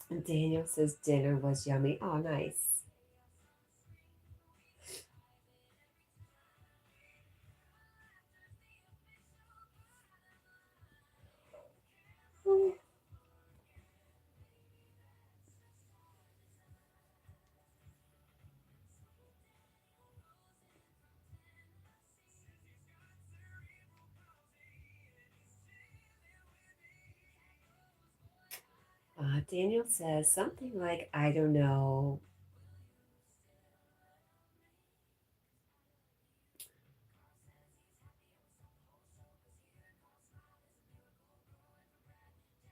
And Daniel says dinner was yummy. Oh, nice. Daniel says something like, I don't know.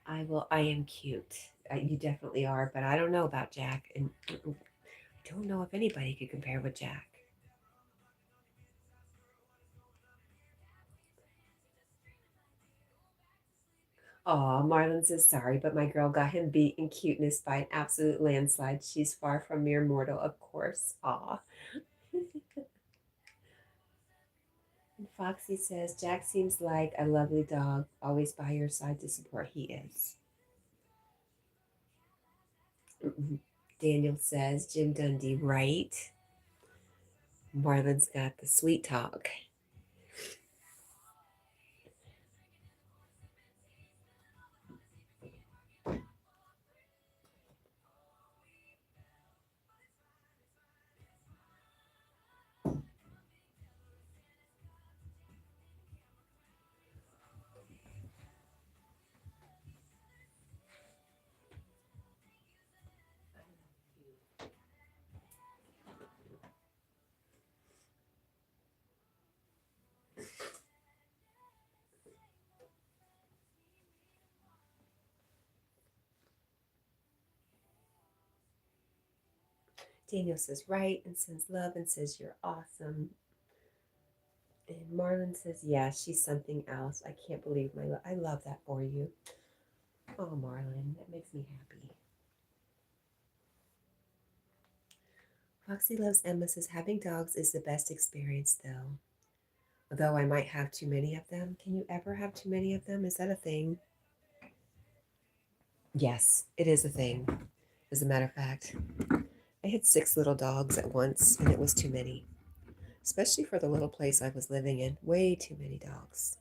I am cute. You definitely are, but I don't know about Jack. And I don't know if anybody could compare with Jack. Oh, Marlon says sorry, but my girl got him beat in cuteness by an absolute landslide. She's far from mere mortal, of course. Aw. And Foxy says, Jack seems like a lovely dog, always by your side to support. He is. Daniel says, Jim Dundee, right? Marlon's got the sweet talk. Daniel says right and sends love and says you're awesome. And Marlon says, yeah, she's something else. I can't believe I love that for you. Oh, Marlon, that makes me happy. Foxy Loves Emma says, having dogs is the best experience, though. Although I might have too many of them. Can you ever have too many of them? Is that a thing? Yes, it is a thing. As a matter of fact, I had 6 little dogs at once, and it was too many. Especially for the little place I was living in. Way too many dogs.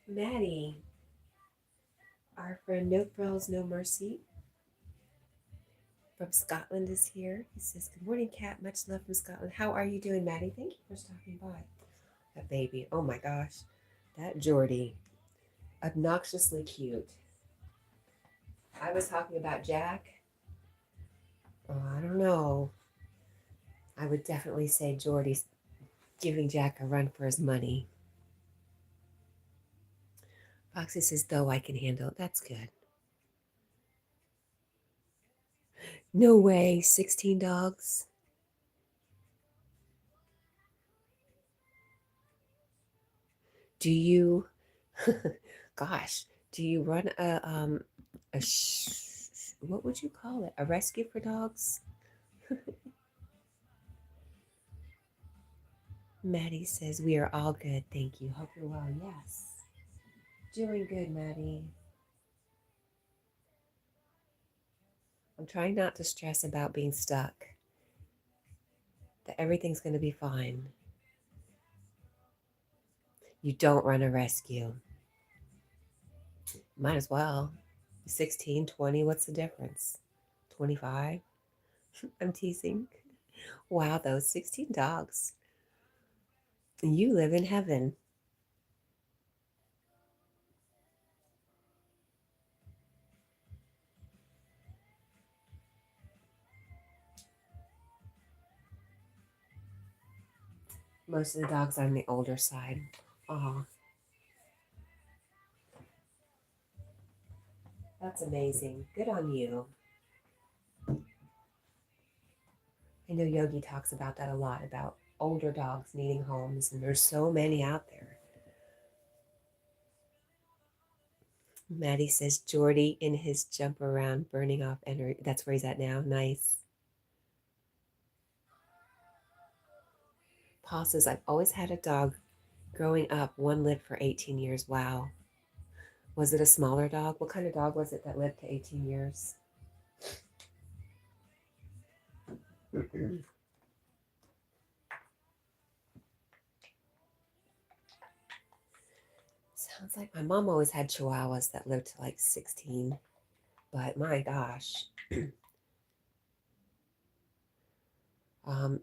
Maddie, our friend No Frills, No Mercy from Scotland is here. He says, good morning, Cat. Much love from Scotland. How are you doing, Maddie? Thank you for stopping by. That baby. Oh my gosh. That Geordie. Obnoxiously cute. I was talking about Jack. Oh, I don't know. I would definitely say Geordie's giving Jack a run for his money. Foxy says, though I can handle it. That's good. No way. 16 dogs. Do you, gosh, do you run what would you call it? A rescue for dogs? Maddie says, we are all good. Thank you. Hope you're well. Yes. Doing good, Maddie. I'm trying not to stress about being stuck. That everything's going to be fine. You don't run a rescue. Might as well. 16, 20, what's the difference? 25? I'm teasing. Wow, those 16 dogs. You live in heaven. Most of the dogs are on the older side. Oh, that's amazing. Good on you. I know Yogi talks about that a lot, about older dogs needing homes, and there's so many out there. Maddie says Jordy in his jump around, burning off energy. That's where he's at now. Nice. Paul says, I've always had a dog. Growing up, one lived for 18 years. Wow. Was it a smaller dog? What kind of dog was it that lived to 18 years? Sounds like my mom always had chihuahuas that lived to like 16. But my gosh. Is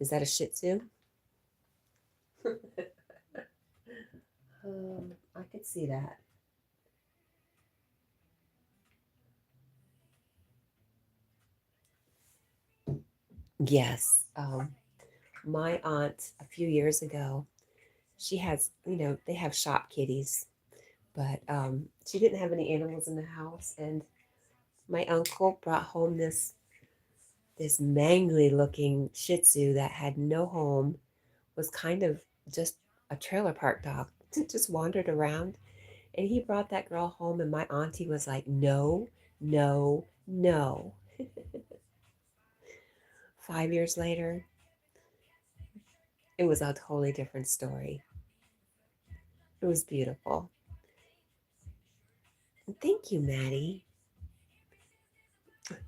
that a Shih Tzu? I could see that. Yes. My aunt a few years ago, she has, they have shop kitties, but she didn't have any animals in the house. And my uncle brought home this mangly looking Shih Tzu that had no home, was kind of just a trailer park dog, just wandered around. And he brought that girl home, and my auntie was like, no, no, no. 5 years later, it was a totally different story. It was beautiful. Thank you, Maddie.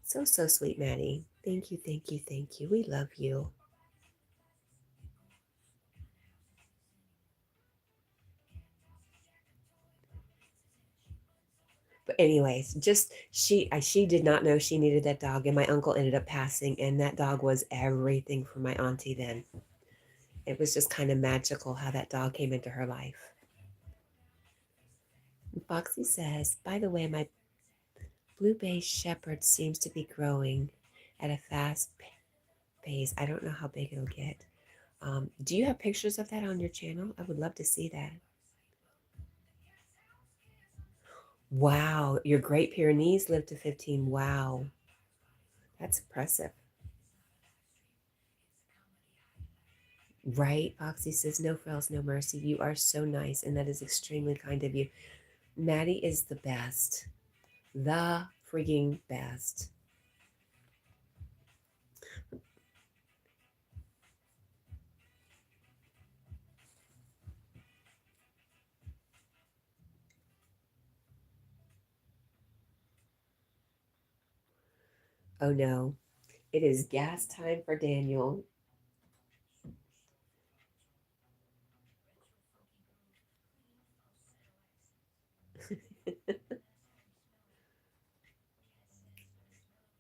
So, so sweet, Maddie. Thank you, thank you, thank you. We love you. But anyways, just she did not know she needed that dog, and my uncle ended up passing, and that dog was everything for my auntie then. It was just kind of magical how that dog came into her life. And Foxy says, by the way, my blue bay shepherd seems to be growing at a fast pace. I don't know how big it'll get. Do you have pictures of that on your channel? I would love to see that. Wow, your Great Pyrenees lived to 15. Wow, that's impressive. Right? Foxy says, no frills, no mercy. You are so nice, and that is extremely kind of you. Maddie is the best. The freaking best. Oh no, it is gas time for Daniel.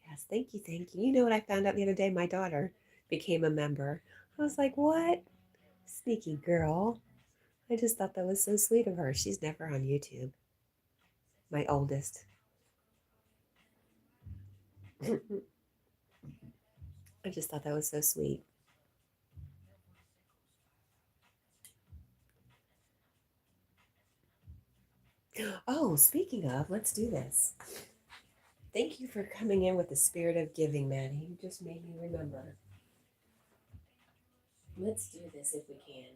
Yes, thank you, thank you. You know what I found out the other day? My daughter became a member. I was like, what? Sneaky girl. I just thought that was so sweet of her. She's never on YouTube. My oldest. I just thought that was so sweet. Oh, speaking of, let's do this. Thank you for coming in with the spirit of giving, Maddie. You just made me remember. Let's do this if we can.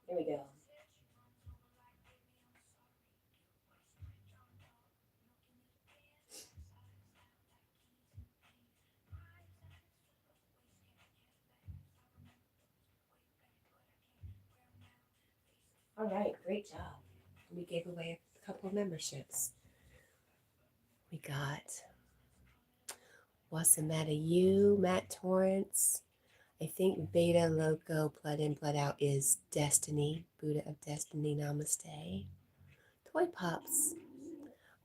Here we go. All right, great job. We gave away a couple of memberships. We got Wasamata U, Matt Torrance. I think Beta Loco Blood In, Blood Out is Destiny, Buddha of Destiny, Namaste. Toy Pops.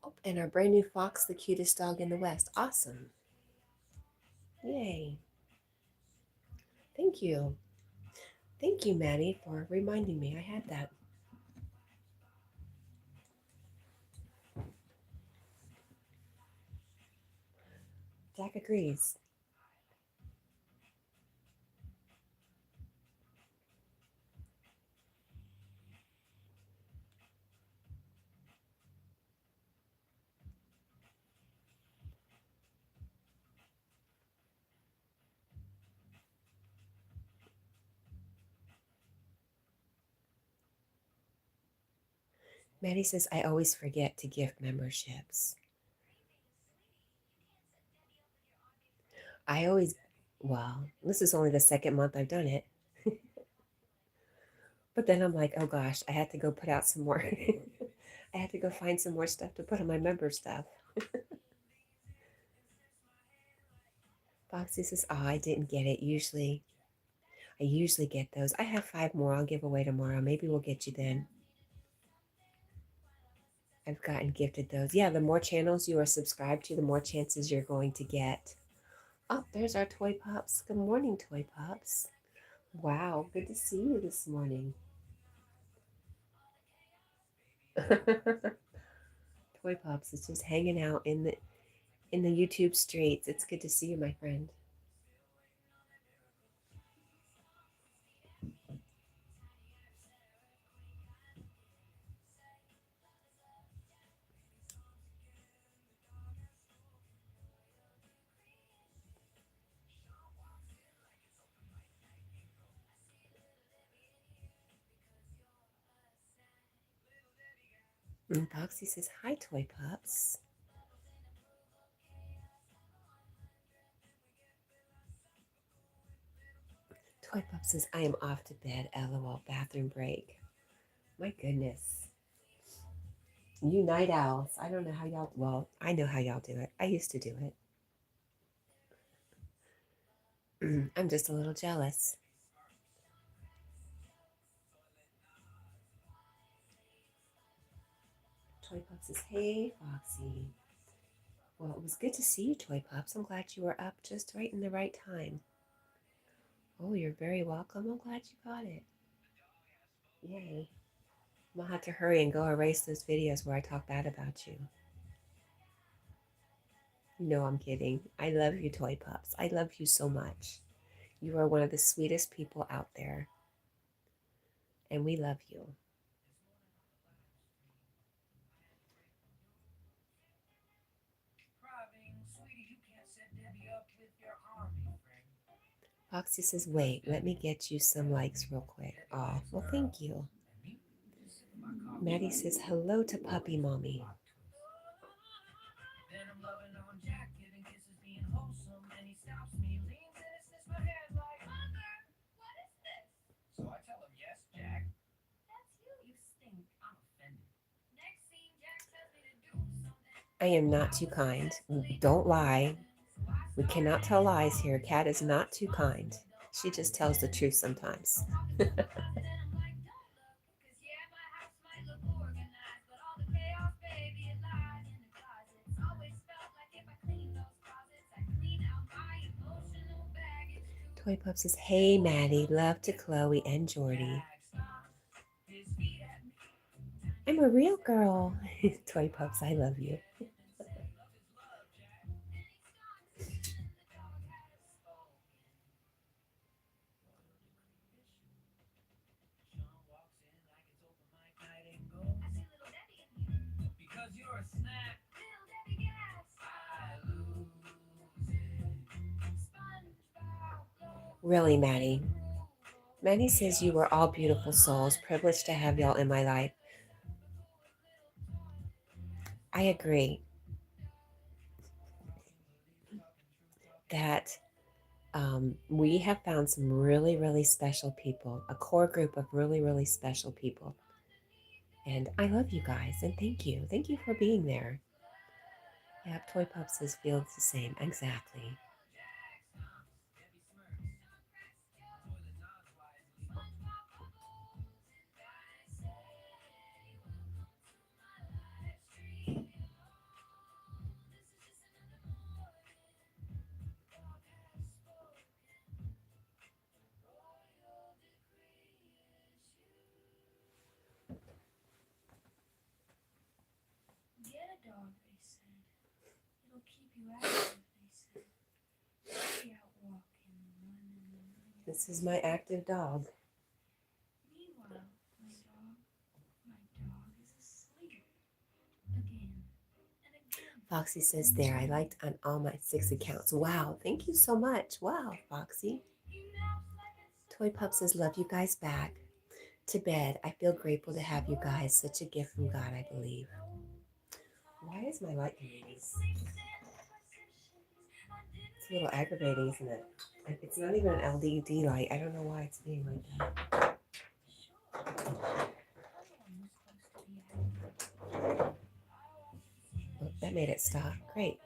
Oh, and our brand new Fox, the cutest dog in the West. Awesome. Yay. Thank you. Thank you, Maddie, for reminding me I had that. Jack agrees. Maddie says, I always forget to gift memberships. I always, well, this is only the second month I've done it. But then I'm like, oh gosh, I had to go put out some more. I had to go find some more stuff to put on my member stuff. Foxy says, oh, I didn't get it. I usually get those. I have 5 more I'll give away tomorrow. Maybe we'll get you then. I've gotten gifted those. Yeah, the more channels you are subscribed to, the more chances you're going to get. Oh, there's our Toy Pops. Good morning, Toy Pops. Wow, good to see you this morning. Toy Pops is just hanging out in the YouTube streets. It's good to see you, my friend. And Foxy says, hi, Toy Pops. Toy Pops says, I am off to bed. LOL, bathroom break. My goodness. You night owls. I don't know how y'all, well, I know how y'all do it. I used to do it. I'm just a little jealous. Toy Pops says, hey, Foxy. Well, it was good to see you, Toy Pops. I'm glad you were up just right in the right time. Oh, you're very welcome. I'm glad you got it. Yay. I'll have to hurry and go erase those videos where I talk bad about you. No, I'm kidding. I love you, Toy Pups. I love you so much. You are one of the sweetest people out there, and we love you. Foxy says, wait, let me get you some likes real quick. Oh, well, thank you. Maddie says, hello to Puppy Mommy. I am not too kind. Don't lie. We cannot tell lies here. Cat is not too kind. She just tells the truth sometimes. Toy Pup says, hey, Maddie. Love to Chloe and Jordy. I'm a real girl. Toy Pups, I love you. Really, Maddie. Maddie says you were all beautiful souls. Privileged to have y'all in my life. I agree that we have found some really, really special people, a core group of really, really special people. And I love you guys, and thank you. Thank you for being there. Yeah, Toy Pup says feels the same. Exactly. This is my active dog. Foxy says there, I liked on all my 6 accounts. Wow, thank you so much. Wow, Foxy. Toy Pup says, love you guys back. To bed, I feel grateful to have you guys. Such a gift from God, I believe. Why is my light doing this? It's a little aggravating, isn't it? It's not even an LED light. I don't know why it's being like that. Oh, that made it stop. Great.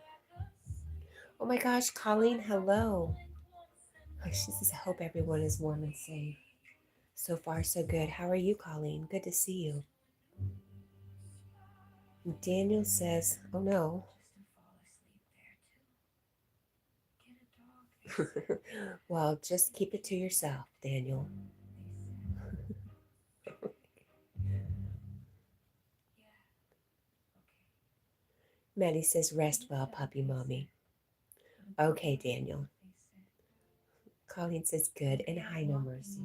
Oh my gosh, Colleen, hello. Oh, she says, I hope everyone is warm and safe. So far, so good. How are you, Colleen? Good to see you. Daniel says, oh no. Well, just keep it to yourself, Daniel. Maddie says, rest well, puppy mommy. Okay, Daniel. Colleen says, good, and hi, no mercy.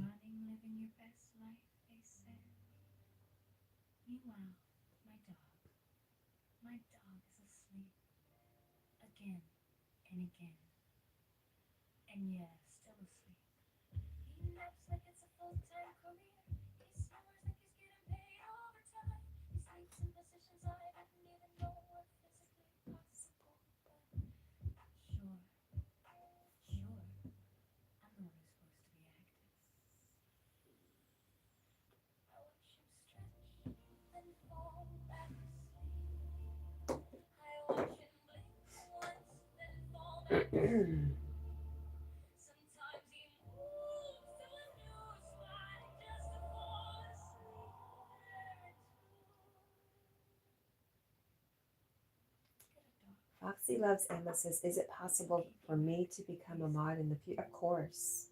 Foxy Loves Emma says, is it possible for me to become a mod in the future? Of course.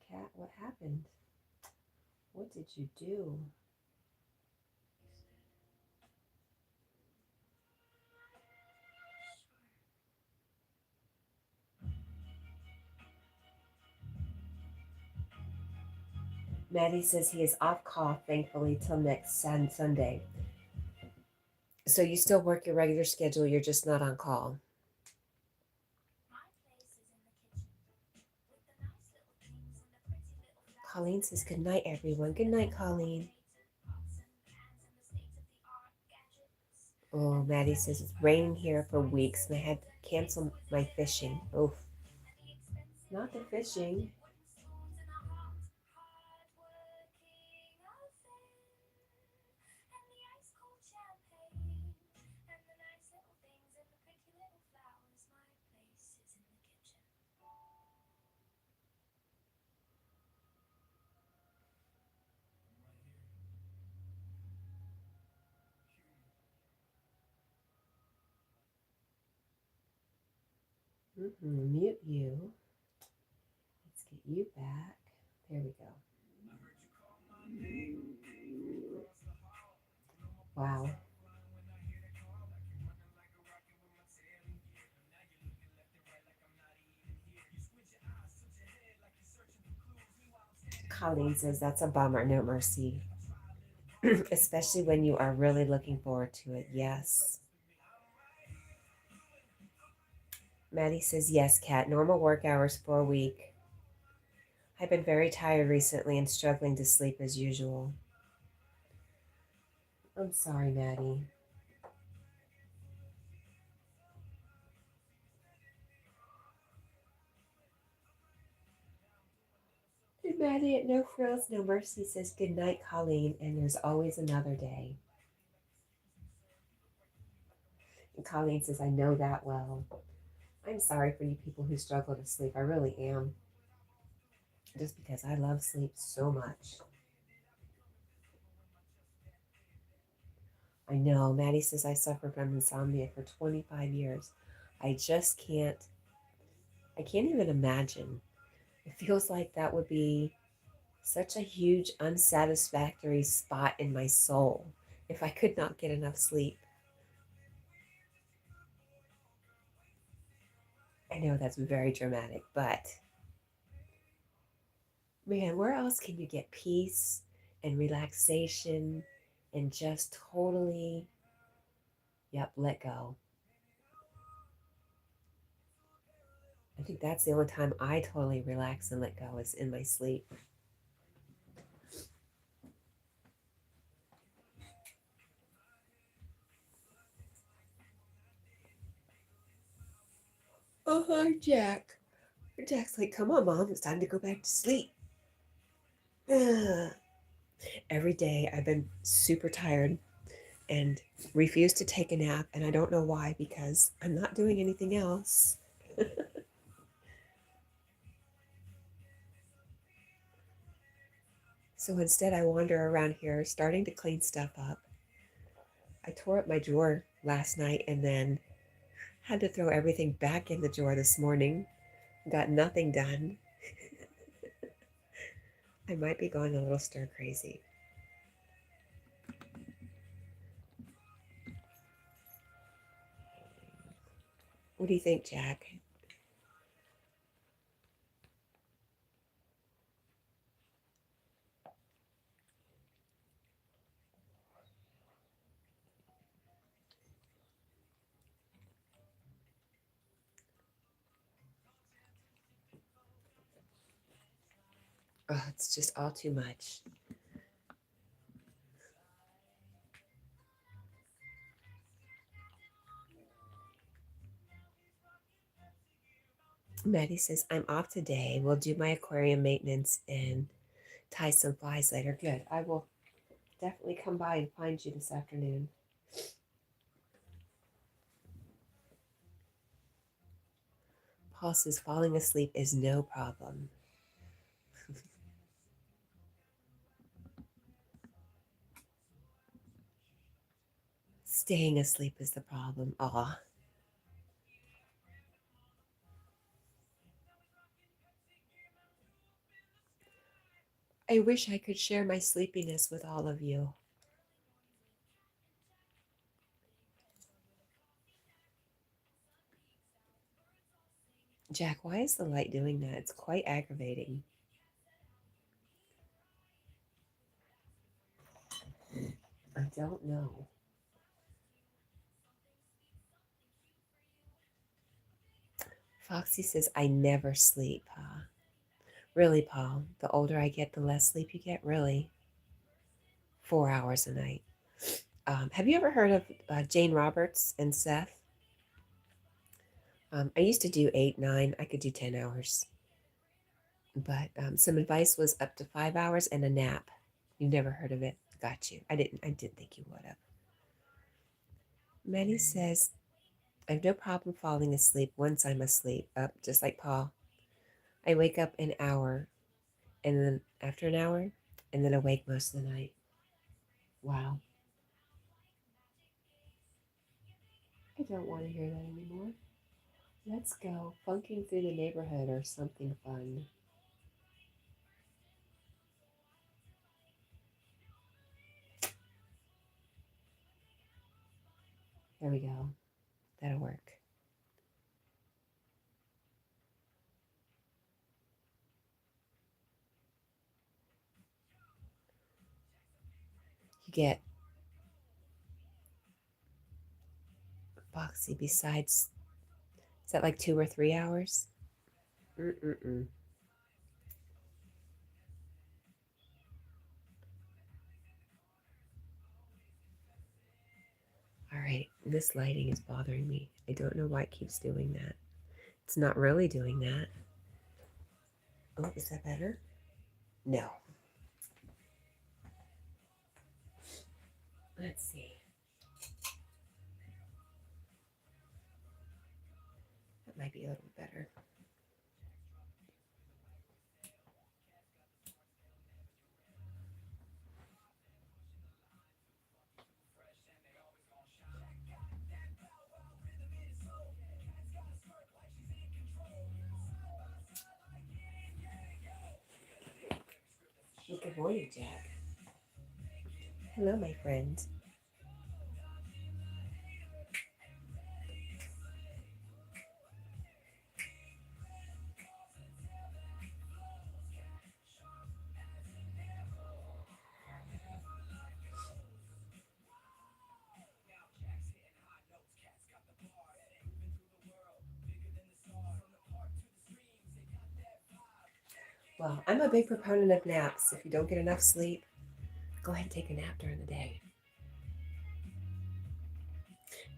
Cat, what happened? What did you do? Maddie says he is off call, thankfully, till next Sunday. So you still work your regular schedule, you're just not on call. Colleen says, good night, everyone. Good night, Colleen. Oh, Maddie says, it's raining here for weeks and I had to cancel my fishing. Oof. Not the fishing. Mute you. Let's get you back. There we go. Wow. Colleen says that's a bummer, no mercy. Especially when you are really looking forward to it. Yes. Maddie says, yes, Kat, normal work hours for a week. I've been very tired recently and struggling to sleep as usual. I'm sorry, Maddie. And Maddie at No Frills, No Mercy says, good night, Colleen, and there's always another day. And Colleen says, I know that well. I'm sorry for you people who struggle to sleep. I really am. Just because I love sleep so much. I know. Maddie says, I suffer from insomnia for 25 years. I just can't. I can't even imagine. It feels like that would be such a huge unsatisfactory spot in my soul if I could not get enough sleep. I know that's very dramatic, but man, where else can you get peace and relaxation and just totally, let go? I think that's the only time I totally relax and let go is in my sleep. Oh, hi, Jack. Jack's like, come on, Mom, it's time to go back to sleep. Ugh. Every day I've been super tired and refuse to take a nap, and I don't know why, because I'm not doing anything else. So instead, I wander around here starting to clean stuff up. I tore up my drawer last night and then had to throw everything back in the drawer this morning. Got nothing done. I might be going a little stir crazy. What do you think, Jack? Oh, it's just all too much. Maddie says, I'm off today. We'll do my aquarium maintenance and tie some flies later. Good. I will definitely come by and find you this afternoon. Paul says, falling asleep is no problem. Staying asleep is the problem. Aw. I wish I could share my sleepiness with all of you. Jack, why is the light doing that? It's quite aggravating. I don't know. Foxy says, I never sleep, huh? Really, Paul, the older I get, the less sleep you get, really. 4 hours a night. Have you ever heard of Jane Roberts and Seth? I used to do 8, 9. I could do 10 hours. But some advice was up to 5 hours and a nap. You've never heard of it? Got you. I didn't. I did think you would have. Maddie says, I have no problem falling asleep once I'm asleep. Up, just like Paul. I wake up an hour, and then after an hour, and then awake most of the night. Wow. I don't want to hear that anymore. Let's go funking through the neighborhood or something fun. There we go. That'll work. You get Foxy besides, is that like 2 or 3 hours? Mm-mm-mm. All right, this lighting is bothering me. I don't know why it keeps doing that. It's not really doing that. Oh, is that better? No. Let's see. That might be a little better. Well, good morning, Jack. Hello, my friend. Well, I'm a big proponent of naps. If you don't get enough sleep, go ahead and take a nap during the day.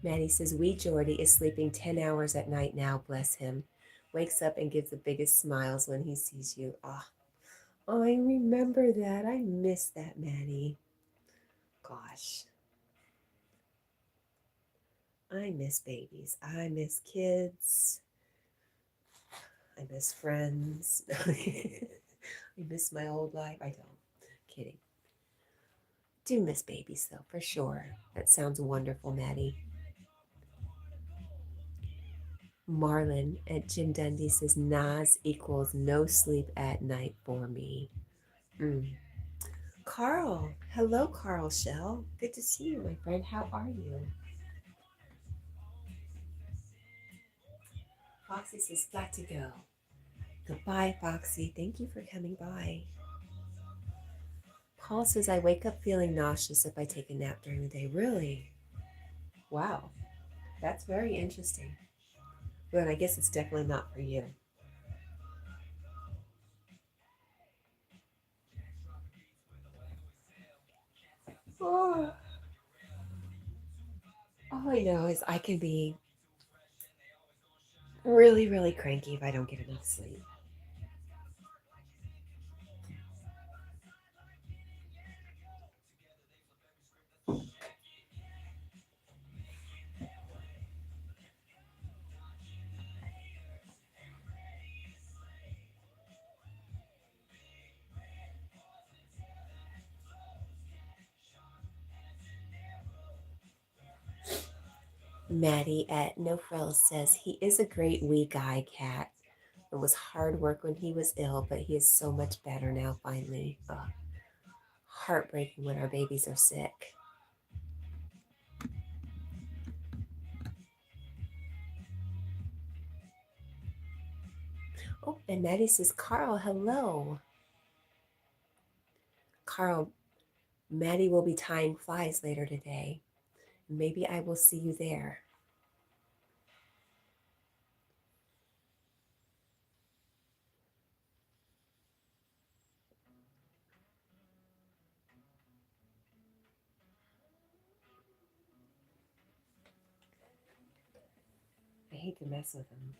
Maddie says, Wee Jordy is sleeping 10 hours at night now, bless him. Wakes up and gives the biggest smiles when he sees you. Oh, I remember that. I miss that, Maddie. Gosh. I miss babies. I miss kids. I miss friends. I miss my old life. I don't. Kidding. Do miss babies, though, for sure. That sounds wonderful, Maddie. Marlon at Jim Dundee says Nas equals no sleep at night for me. Mm. Carl. Hello, Carl Shell. Good to see you, my friend. How are you? Foxy says, got to go. Goodbye, Foxy. Thank you for coming by. Paul says, I wake up feeling nauseous if I take a nap during the day. Really? Wow. That's very interesting. But I guess it's definitely not for you. Oh, all I know is I can be really, really cranky if I don't get enough sleep. Maddie at No Frills says he is a great wee guy cat. It was hard work when he was ill, but he is so much better now, finally. Heartbreaking when our babies are sick. Oh, and Maddie says, Carl, hello. Carl, Maddie will be tying flies later today. Maybe I will see you there. I hate to mess with him,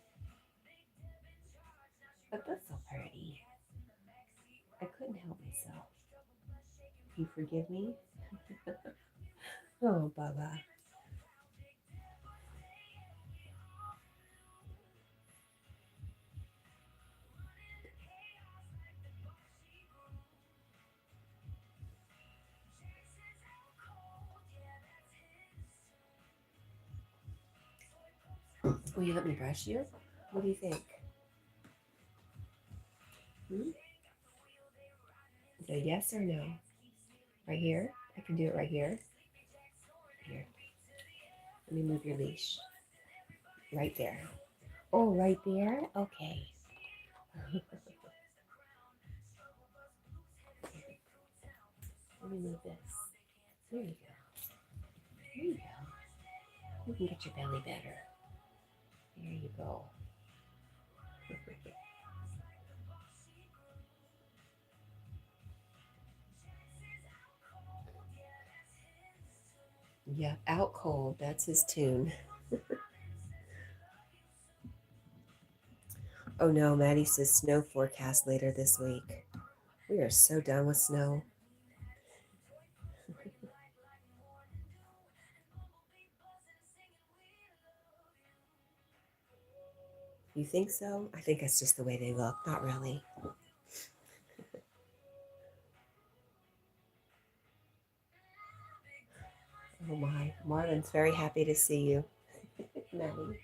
but that's so pretty. I couldn't help myself. You forgive me? Oh, Baba. Will you let me brush you? What do you think? Hmm? Is it yes or no? Right here? I can do it right here. Here. Let me move your leash. Right there. Oh, right there? Okay. Let me move this. There you go. There you go. You can get your belly better. There you go. Yeah, out cold. That's his tune. Oh no, Maddie says snow forecast later this week. We are so done with snow. You think so? I think it's just the way they look. Not really. Oh my. Marlon's very happy to see you, Maddie.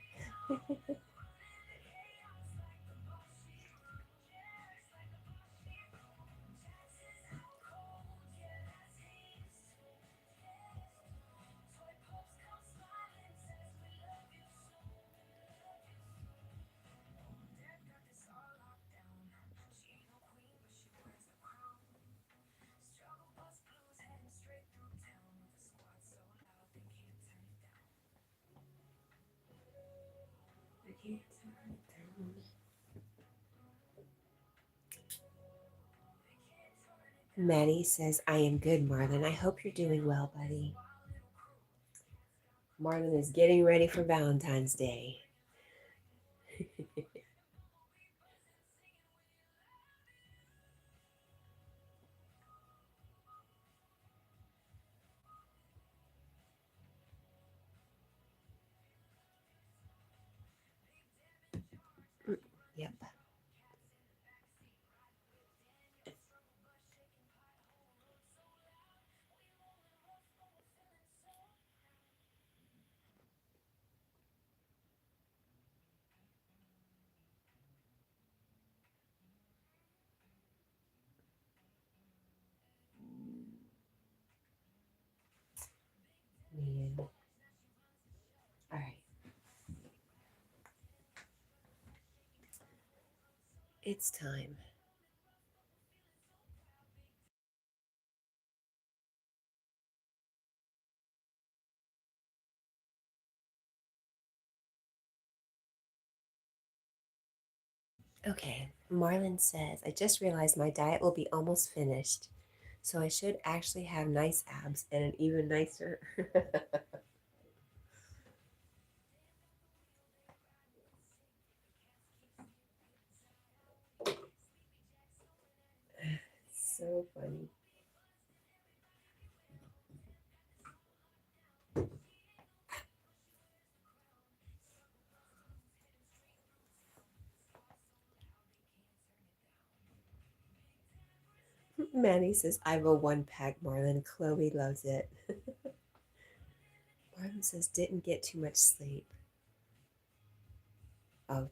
Maddie says, I am good, Marlon. I hope you're doing well, buddy. Marlon is getting ready for Valentine's Day. Yep. Man. All right. It's time. Okay. Marlon says, I just realized my diet will be almost finished. So I should actually have nice abs and an even nicer. So funny. Manny says, I have a one pack, Marlon. Chloe loves it. Marlon says, didn't get too much sleep. Oh,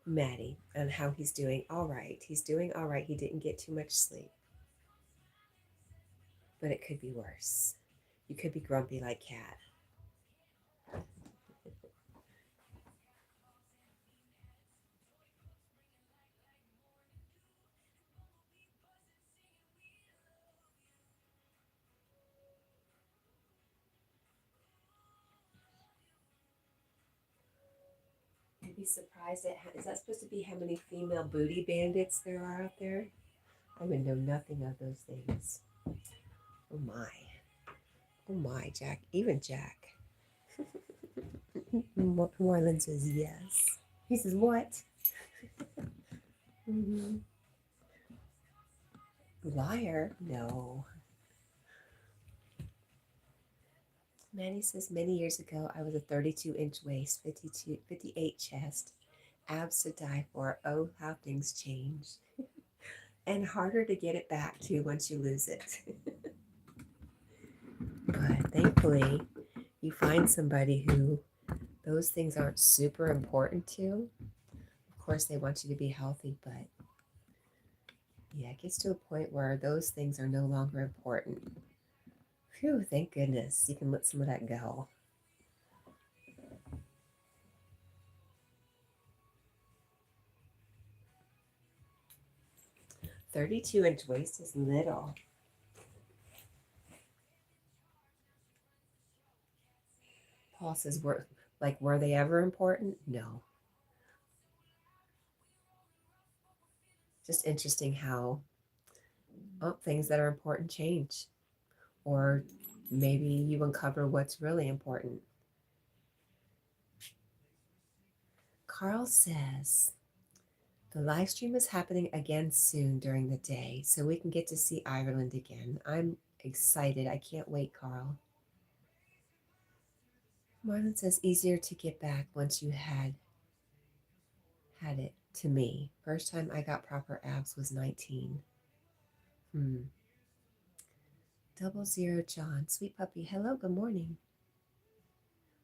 Maddie and how he's doing all right. He's doing all right. He didn't get too much sleep, but it could be worse. You could be grumpy like Cat. You'd be surprised at is that supposed to be how many female booty bandits there are out there? I would know nothing of those things. Oh my. Oh my, Jack. Even Jack. Moreland says yes. He says, what? Mm-hmm. Liar? No. Manny says, many years ago, I was a 32-inch waist, 58 chest, abs to die for. Oh, how things change. And harder to get it back, too, once you lose it. But thankfully, you find somebody who those things aren't super important to. Of course, they want you to be healthy, but yeah, it gets to a point where those things are no longer important. Phew, thank goodness you can let some of that go. 32-inch waist is little. Paul says, were they ever important? No. Just interesting how things that are important change. Or maybe you uncover what's really important. Carl says, the live stream is happening again soon during the day, so we can get to see Ireland again. I'm excited. I can't wait, Carl. Marlon says, easier to get back once you had it to me. First time I got proper abs was 19. 00 John, sweet puppy. Hello, good morning.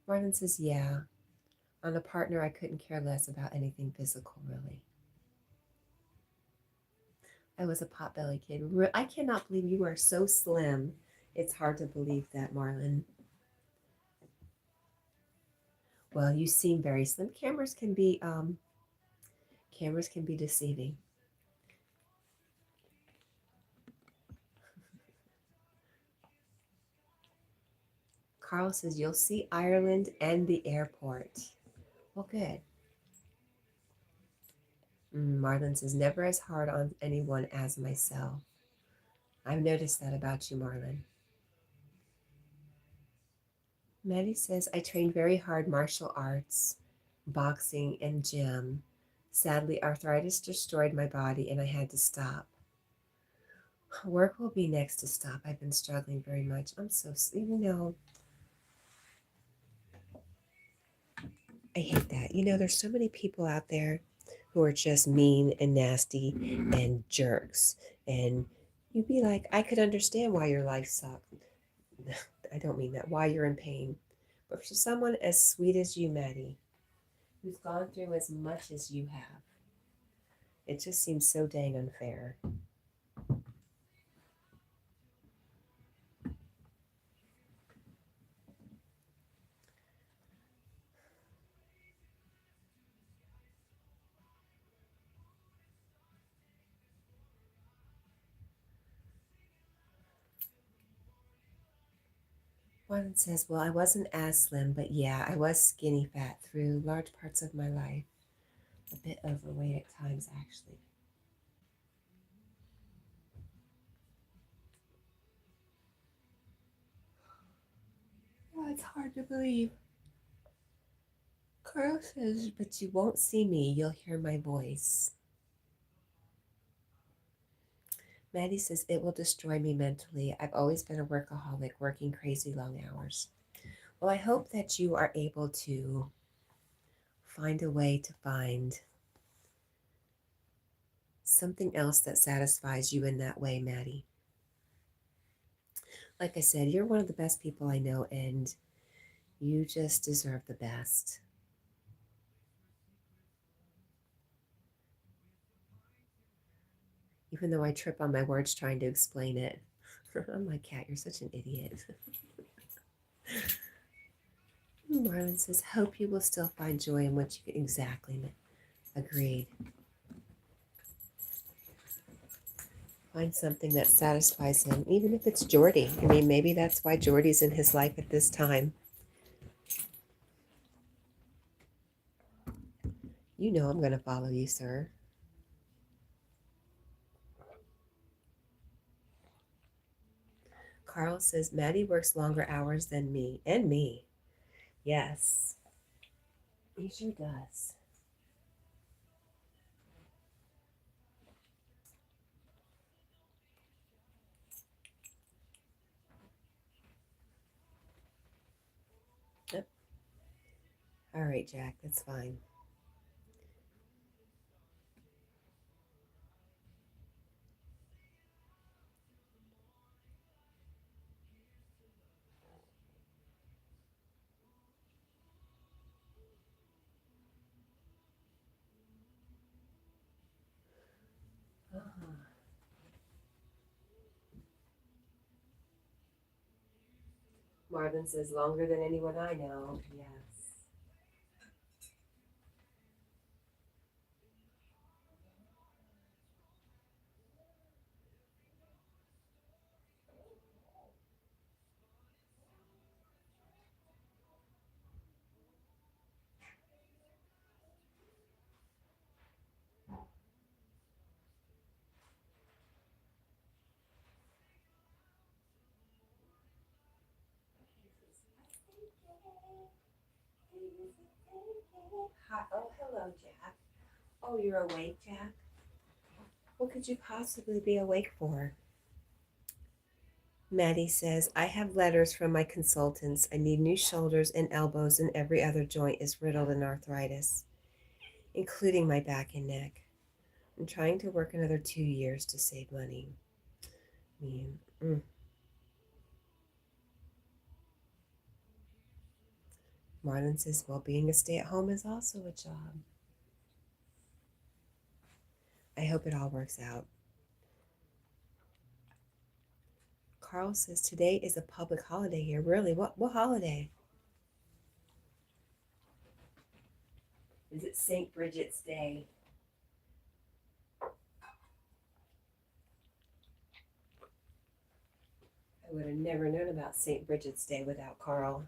Marlon says, yeah. On a partner, I couldn't care less about anything physical, really. I was a pot-belly kid. I cannot believe you are so slim. It's hard to believe that, Marlon. Well, you seem very slim. Cameras can be deceiving. Carl says you'll see Ireland and the airport. Well, good. Marlon says never as hard on anyone as myself. I've noticed that about you, Marlon. Maddie says I trained very hard martial arts, boxing, and gym. Sadly, arthritis destroyed my body and I had to stop. Work will be next to stop. I've been struggling very much. I'm so, I hate that. There's so many people out there who are just mean and nasty and jerks. And you'd be like, I could understand why your life sucked. I don't mean that, why you're in pain. But for someone as sweet as you, Maddie, who's gone through as much as you have, it just seems so dang unfair. One says, well, I wasn't as slim, but yeah, I was skinny fat through large parts of my life. A bit overweight at times, actually. Oh, it's hard to believe. Carl says, but you won't see me. You'll hear my voice. Maddie says, it will destroy me mentally. I've always been a workaholic, working crazy long hours. Well, I hope that you are able to find a way to find something else that satisfies you in that way, Maddie. Like I said, you're one of the best people I know, and you just deserve the best. even though I trip on my words trying to explain it. I'm like, Cat, you're such an idiot. Marlon says, hope you will still find joy in what you exactly meant. Agreed. Find something that satisfies him, even if it's Jordy. I mean, maybe that's why Jordy's in his life at this time. You know I'm going to follow you, sir. Carl says, Maddie works longer hours than me. And me. Yes. He sure does. Yep. All right, Jack, that's fine. Marvin says, longer than anyone I know. Yes. Hi. Oh, hello, Jack. Oh, you're awake, Jack? What could you possibly be awake for? Maddie says, I have letters from my consultants. I need new shoulders and elbows, and every other joint is riddled in arthritis, including my back and neck. I'm trying to work another 2 years to save money. I mean, Marlon says, well, being a stay-at-home is also a job. I hope it all works out. Carl says, today is a public holiday here. Really? What holiday? Is it St. Bridget's Day? I would have never known about St. Bridget's Day without Carl.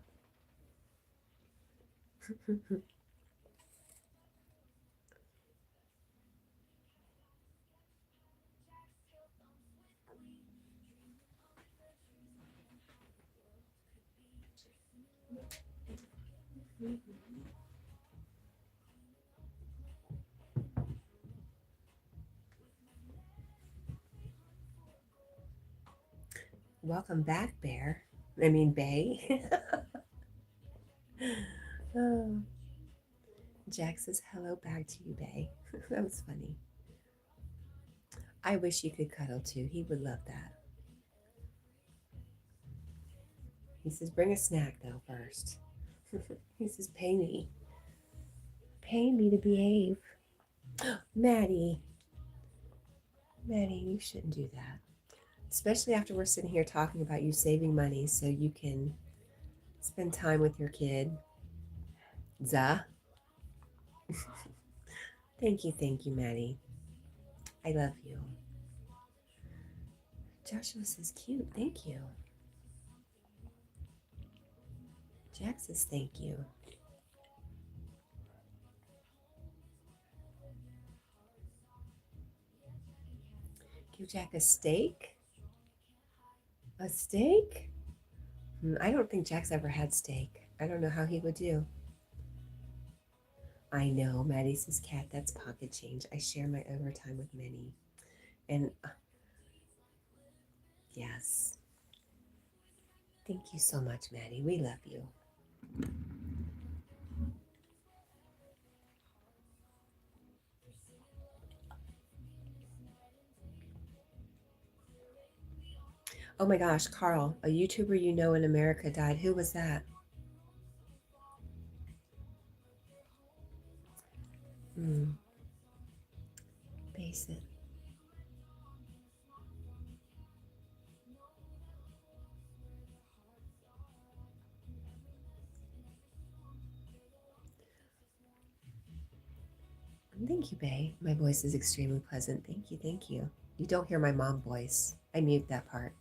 Welcome back, Bear. I mean, Bay. Oh. Jack says hello back to you, Bay. That was funny. I wish you could cuddle too. He would love that. He says, bring a snack though first. He says, pay me. Pay me to behave. Maddie. Maddie, you shouldn't do that. Especially after we're sitting here talking about you saving money so you can spend time with your kid. Za. Thank you, Maddie. I love you. Joshua says, cute. Thank you. Jack says, thank you. Give Jack a steak? A steak? I don't think Jack's ever had steak. I don't know how he would do. I know, Maddie says, Cat, that's pocket change. I share my overtime with Minnie. And yes. Thank you so much, Maddie. We love you. Oh my gosh, Carl, a YouTuber you know in America died. Who was that? Basic. Thank you, Bay. My voice is extremely pleasant. Thank you, thank you. You don't hear my mom voice. I mute that part.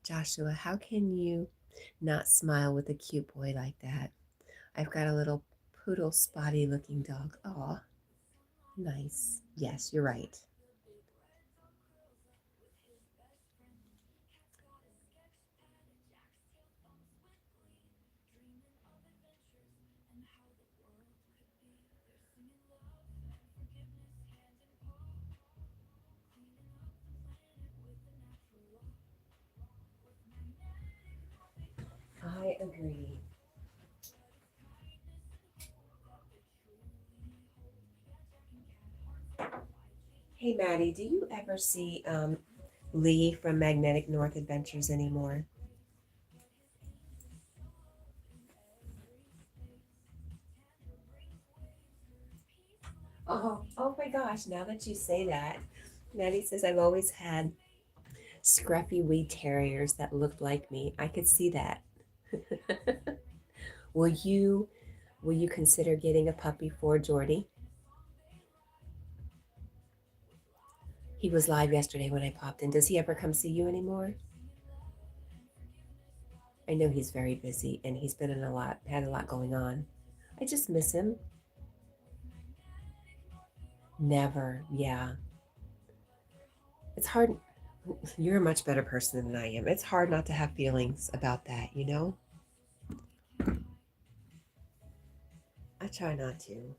Joshua, how can you not smile with a cute boy like that? I've got a little poodle spotty looking dog. Aw, nice. Yes, you're right. I agree. Hey, Maddie, do you ever see Lee from Magnetic North Adventures anymore? Oh my gosh, now that you say that, Maddie says I've always had scruffy wee terriers that looked like me. I could see that. will you will you consider getting a puppy for Jordy? He was live yesterday when I popped in. Does he ever come see you anymore? I know he's very busy and he's been in had a lot going on. I just miss him. Never, yeah. It's hard. You're a much better person than I am. It's hard not to have feelings about that, you know? I try not to.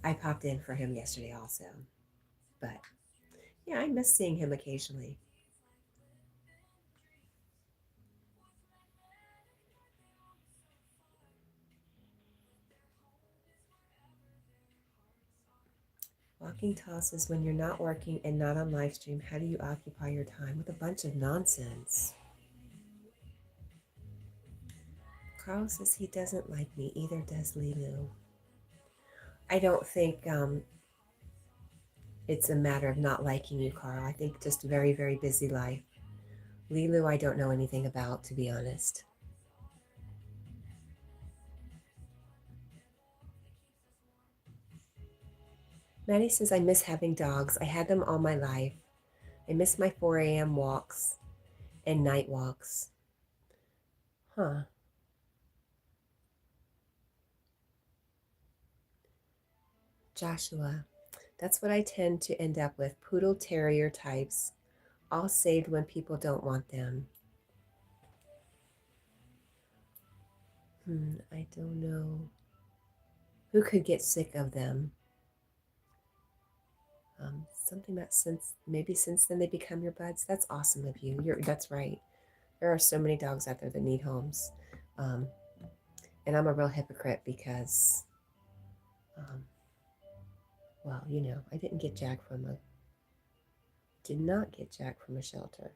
I popped in for him yesterday also. But yeah, I miss seeing him occasionally. Walking tosses when you're not working and not on live stream. How do you occupy your time with a bunch of nonsense? Carl says he doesn't like me. Either does Lilu. I don't think it's a matter of not liking you, Carl. I think just a very, very busy life. Lilu, I don't know anything about, to be honest. Maddie says, I miss having dogs. I had them all my life. I miss my 4 a.m. walks and night walks. Huh. Joshua, that's what I tend to end up with. Poodle terrier types, all saved when people don't want them. I don't know. Who could get sick of them? Something that since then they become your buds. That's awesome of you. That's right. There are so many dogs out there that need homes, um, and I'm a real hypocrite because, um, well, I did not get Jack from a shelter.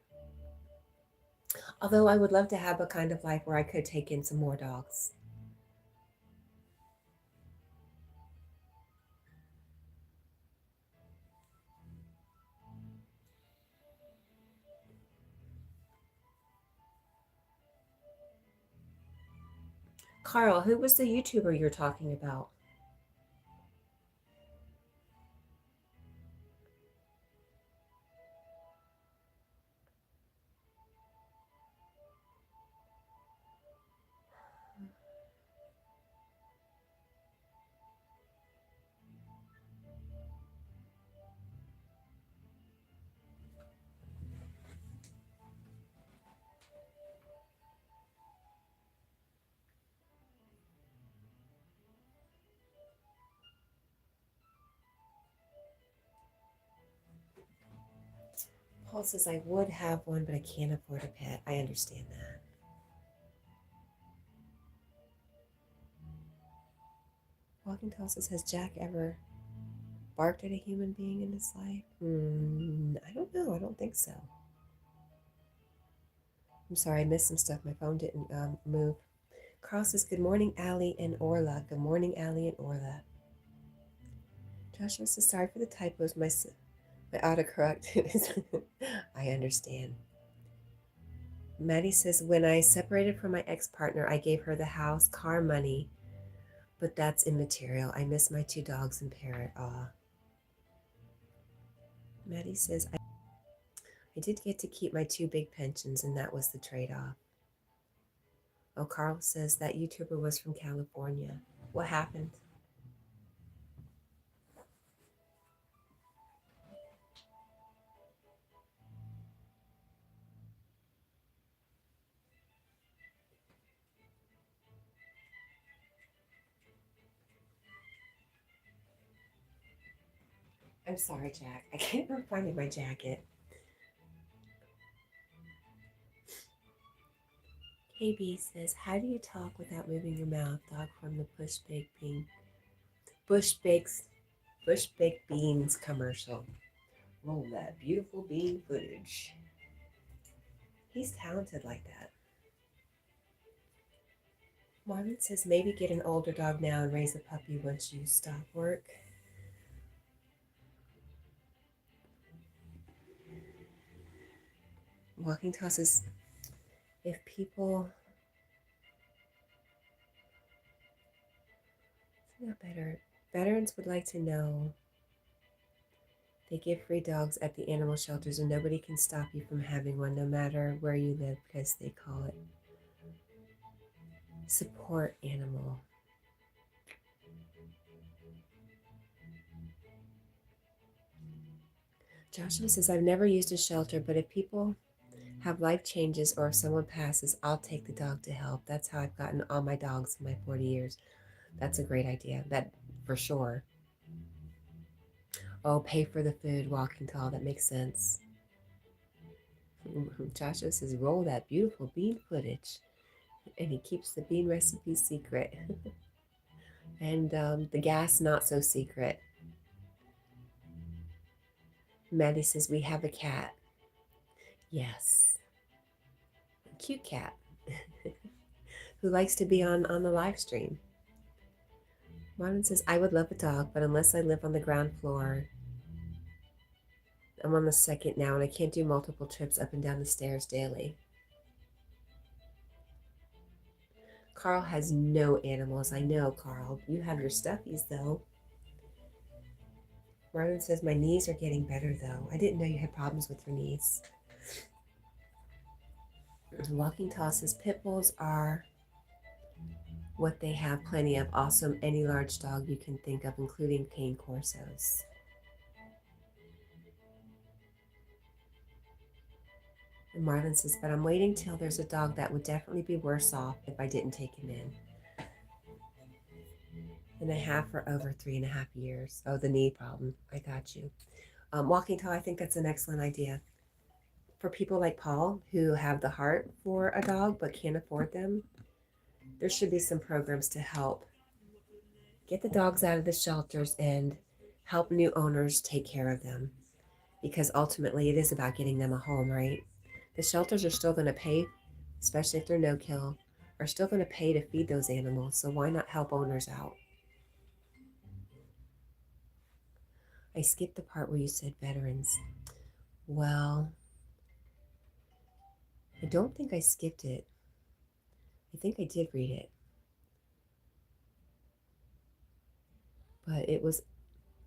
Although I would love to have a kind of life where I could take in some more dogs. Carl, who was the YouTuber you're talking about? Paul says I would have one, but I can't afford a pet. I understand that. Walking Tall says, has Jack ever barked at a human being in his life? I don't know. I don't think so. I'm sorry, I missed some stuff. My phone didn't move. Carl says, good morning, Allie and Orla. Good morning, Allie and Orla. Joshua says, sorry for the typos. My autocorrect is, I understand. Maddie says, when I separated from my ex-partner, I gave her the house, car, money, but that's immaterial. I miss my 2 dogs and parrot. Aw. Maddie says, I did get to keep my 2 big pensions, and that was the trade-off. Oh, Carl says that YouTuber was from California. What happened? I'm sorry, Jack. I can't find my jacket. KB says, how do you talk without moving your mouth? Dog from the Bush Bakes Bush Baked Beans commercial. Roll that beautiful bean footage. He's talented like that. Marvin says maybe get an older dog now and raise a puppy once you stop work. Walking tosses. If people, it's not better. Veterans would like to know they give free dogs at the animal shelters and nobody can stop you from having one no matter where you live because they call it support animal. Joshua says, I've never used a shelter, but if people have life changes or if someone passes, I'll take the dog to help. That's how I've gotten all my dogs in my 40 years. That's a great idea. That for sure. Oh, pay for the food, walking tall. That makes sense. Joshua says, roll that beautiful bean footage. And he keeps the bean recipe secret. And the gas not so secret. Maddie says, we have a cat. Yes. A cute cat. Who likes to be on the live stream. Marvin says, I would love a dog, but unless I live on the ground floor, I'm on the second now, and I can't do multiple trips up and down the stairs daily. Carl has no animals. I know, Carl. You have your stuffies, though. Marvin says, my knees are getting better, though. I didn't know you had problems with your knees. Walking Tall says, pit bulls are what they have plenty of. Also, any large dog you can think of, including cane corsos. And Marvin says, but I'm waiting till there's a dog that would definitely be worse off if I didn't take him in. And I have for over 3.5 years. Oh, the knee problem. I got you. Walking Tall, I think that's an excellent idea. For people like Paul who have the heart for a dog but can't afford them, there should be some programs to help get the dogs out of the shelters and help new owners take care of them. Because ultimately it is about getting them a home, right? The shelters are still going to pay, especially if they're no-kill, are still going to pay to feed those animals. So why not help owners out? I skipped the part where you said veterans. Well, I don't think I skipped it. I think I did read it. But it was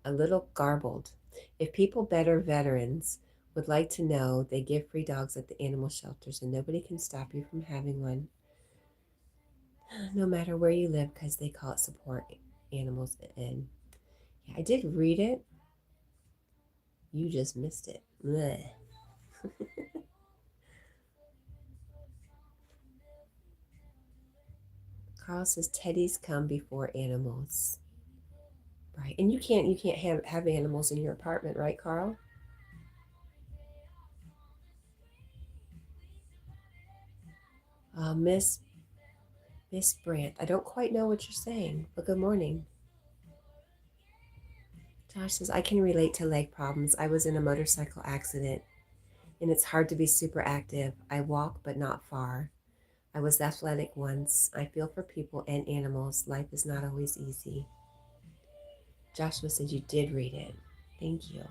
a little garbled. If people better veterans would like to know, they give free dogs at the animal shelters and nobody can stop you from having one no matter where you live because they call it support animals. And yeah, I did read it. You just missed it. Blech. Carl says teddies come before animals. Right. And you can't have animals in your apartment, right, Carl? Miss Brandt, I don't quite know what you're saying, but good morning. Josh says, I can relate to leg problems. I was in a motorcycle accident and it's hard to be super active. I walk, but not far. I was athletic once. I feel for people and animals. Life is not always easy. Joshua said you did read it. Thank you.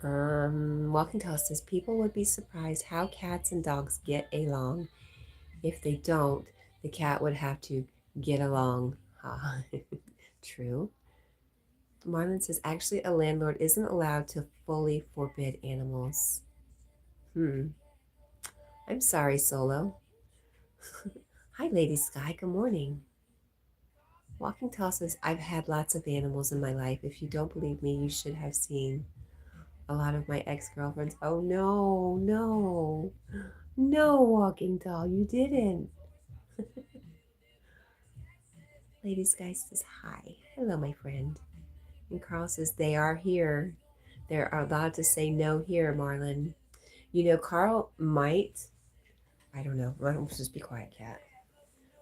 Walking Tall says people would be surprised how cats and dogs get along. If they don't, the cat would have to get along. True. Marlon says actually a landlord isn't allowed to fully forbid animals. I'm sorry, Solo. Hi, Lady Sky. Good morning. Walking Tall says I've had lots of animals in my life. If you don't believe me, you should have seen a lot of my ex-girlfriends. Oh no, no, no, Walking Tall, you didn't. Lady Sky says hi. Hello, my friend. And Carl says they are here. They're allowed to say no here, Marlon. You know, Carl might. I don't know. Let's just be quiet, cat.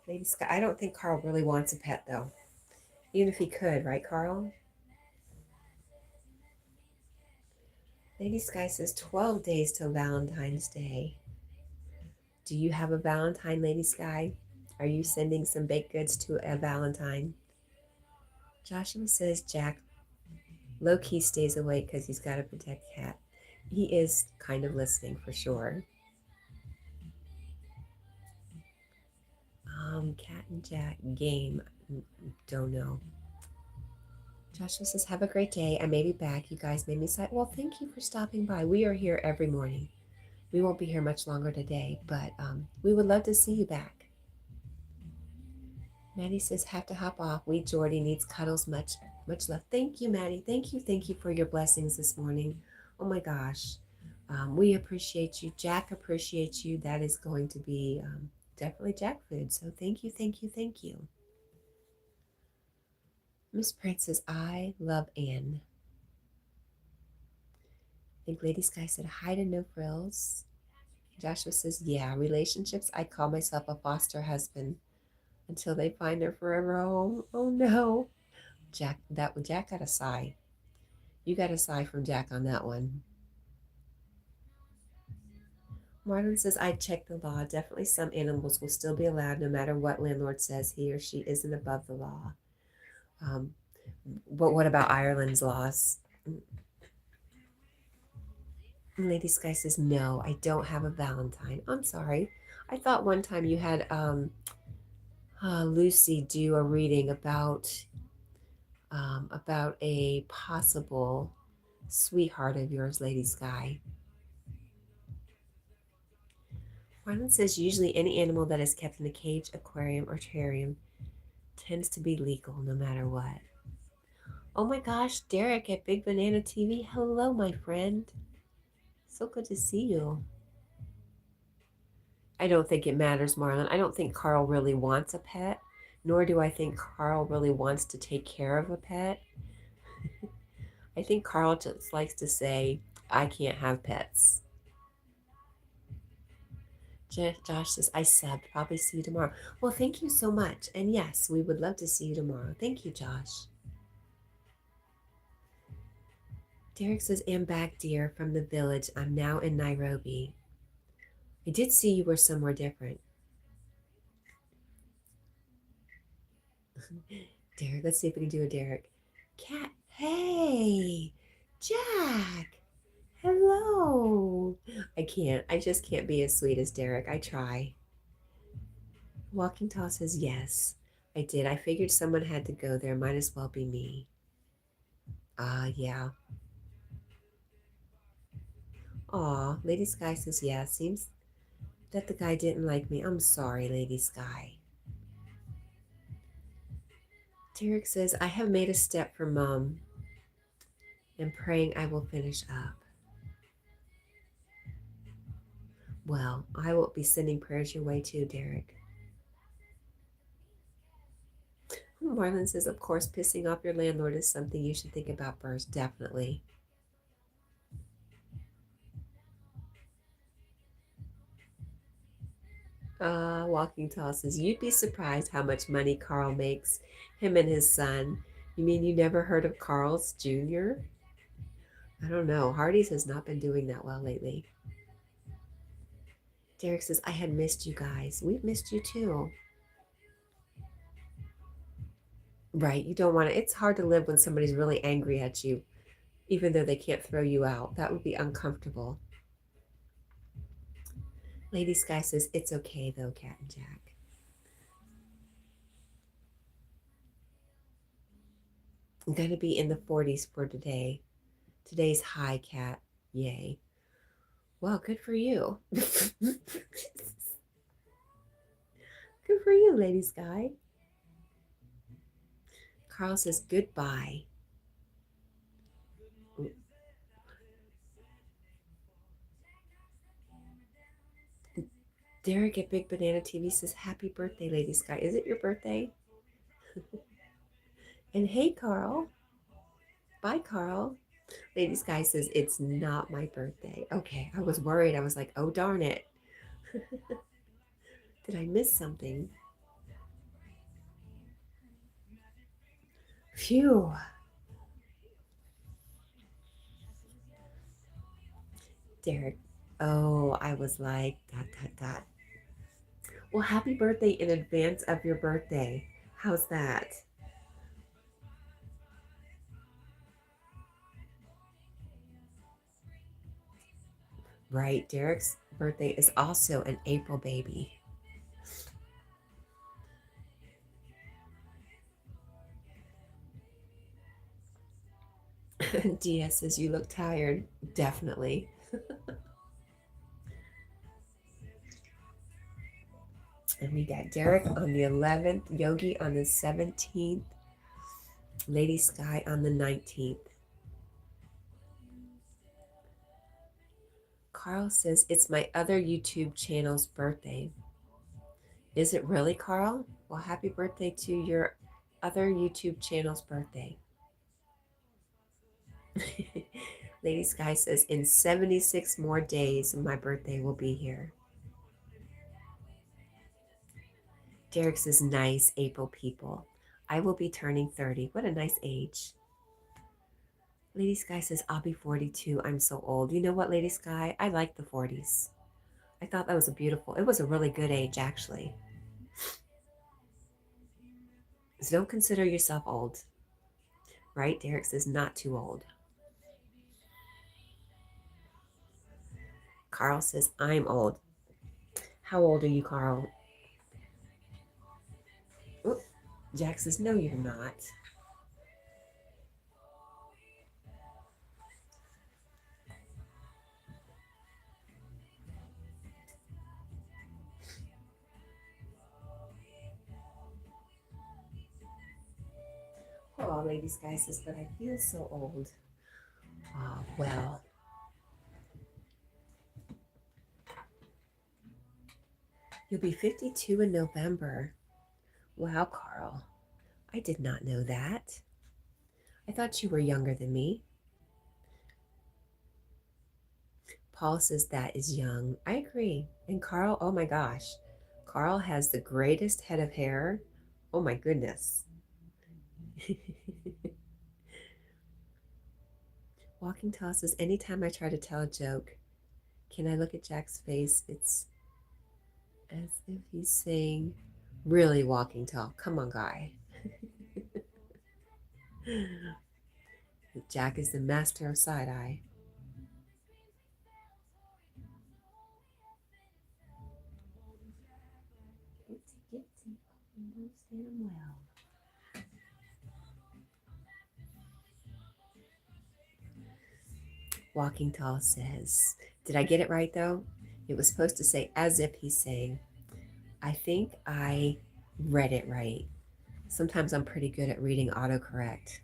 Lady Sky, I don't think Carl really wants a pet, though. Even if he could, right, Carl? Lady Sky says 12 days till Valentine's Day. Do you have a Valentine, Lady Sky? Are you sending some baked goods to a Valentine? Joshua says Jack low-key stays awake because he's got to protect Cat. He is kind of listening for sure. Cat&Jack game. Don't know. Joshua says, have a great day. I may be back. You guys made me sad. Well, thank you for stopping by. We are here every morning. We won't be here much longer today, but we would love to see you back. Maddie says, have to hop off. Wee Jordy needs cuddles. Much love. Thank you, Maddie. Thank you for your blessings this morning. Oh my gosh. We appreciate you. Jack appreciates you. That is going to be definitely Jack food. So thank you. Miss Prince says, I love Anne. I think Lady Sky said, hi to No Frills. Joshua says, yeah, relationships, I call myself a foster husband until they find their forever home. Oh no. Jack got a sigh. You got a sigh from Jack on that one. Martin says, I checked the law. Definitely some animals will still be allowed no matter what landlord says he or she isn't above the law. But what about Ireland's laws? Lady Sky says, no, I don't have a Valentine. I'm sorry. I thought one time you had Lucy do a reading about a possible sweetheart of yours, Lady Sky. Marlon says usually any animal that is kept in a cage, aquarium, or terrarium tends to be legal no matter what. Oh my gosh, Derek at Big Banana TV. Hello, my friend. So good to see you. I don't think it matters, Marlon. I don't think Carl really wants a pet, nor do I think Carl really wants to take care of a pet. I think Carl just likes to say, I can't have pets. Josh says, I subbed. Probably see you tomorrow. Well, thank you so much. And yes, we would love to see you tomorrow. Thank you, Josh. Derek says, I'm back, dear, from the village. I'm now in Nairobi. I did see you were somewhere different. Derek, let's see if we can do a Derek. Cat, hey, Jack, hello. I can't. I just can't be as sweet as Derek. I try. Walking Tall says, yes, I did. I figured someone had to go there. Might as well be me. Yeah. Aw, Lady Sky says, yeah, seems that the guy didn't like me. I'm sorry, Lady Sky. Derek says, I have made a step for Mom and praying I will finish up. Well, I will be sending prayers your way too, Derek. Marlon says, of course, pissing off your landlord is something you should think about first. Definitely. Walking Tall says, you'd be surprised how much money Carl makes, him and his son. You mean you never heard of Carl's Jr.? I don't know. Hardee's has not been doing that well lately. Derek says, I had missed you guys. We've missed you too. Right. You don't want to. It's hard to live when somebody's really angry at you. even though they can't throw you out. That would be uncomfortable. Lady Sky says, it's okay though, Cat and Jack. I'm going to be in the 40s for today. Today's high, Cat. Yay. Well, good for you. Good for you, Lady Sky. Carl says, goodbye. Derek at Big Banana TV says, happy birthday, Lady Sky. Is it your birthday? And hey, Carl. Bye, Carl. Lady Sky says, it's not my birthday. Okay, I was worried. I was like, oh, darn it. Did I miss something? Phew. Derek. Oh, I was like, dot, dot, dot. Well, happy birthday in advance of your birthday. How's that? Right, Derek's birthday is also an April baby. Dia says, you look tired. Definitely. And we got Derek on the 11th, Yogi on the 17th, Lady Sky on the 19th. Carl says, it's my other YouTube channel's birthday. Is it really, Carl? Well, happy birthday to your other YouTube channel's birthday. Lady Sky says, in 76 more days, my birthday will be here. Derek says, nice April people. I will be turning 30. What a nice age. Lady Sky says, I'll be 42. I'm so old. You know what, Lady Sky? I like the 40s. I thought that was it was a really good age, actually. So don't consider yourself old. Right? Derek says, not too old. Carl says, I'm old. How old are you, Carl? Oop. Jack says, no, you're not. Oh, Lady Sky says, but I feel so old. Oh, well. You'll be 52 in November. Wow, Carl. I did not know that. I thought you were younger than me. Paul says that is young. I agree. And Carl, oh my gosh. Carl has the greatest head of hair. Oh my goodness. Walking Tall says, anytime I try to tell a joke, can I look at Jack's face? It's as if he's saying, really, Walking Tall, come on, guy. Jack is the master of side-eye. Well. Walking Tall says, did I get it right though? It was supposed to say as if he's saying, I think I read it right. Sometimes I'm pretty good at reading autocorrect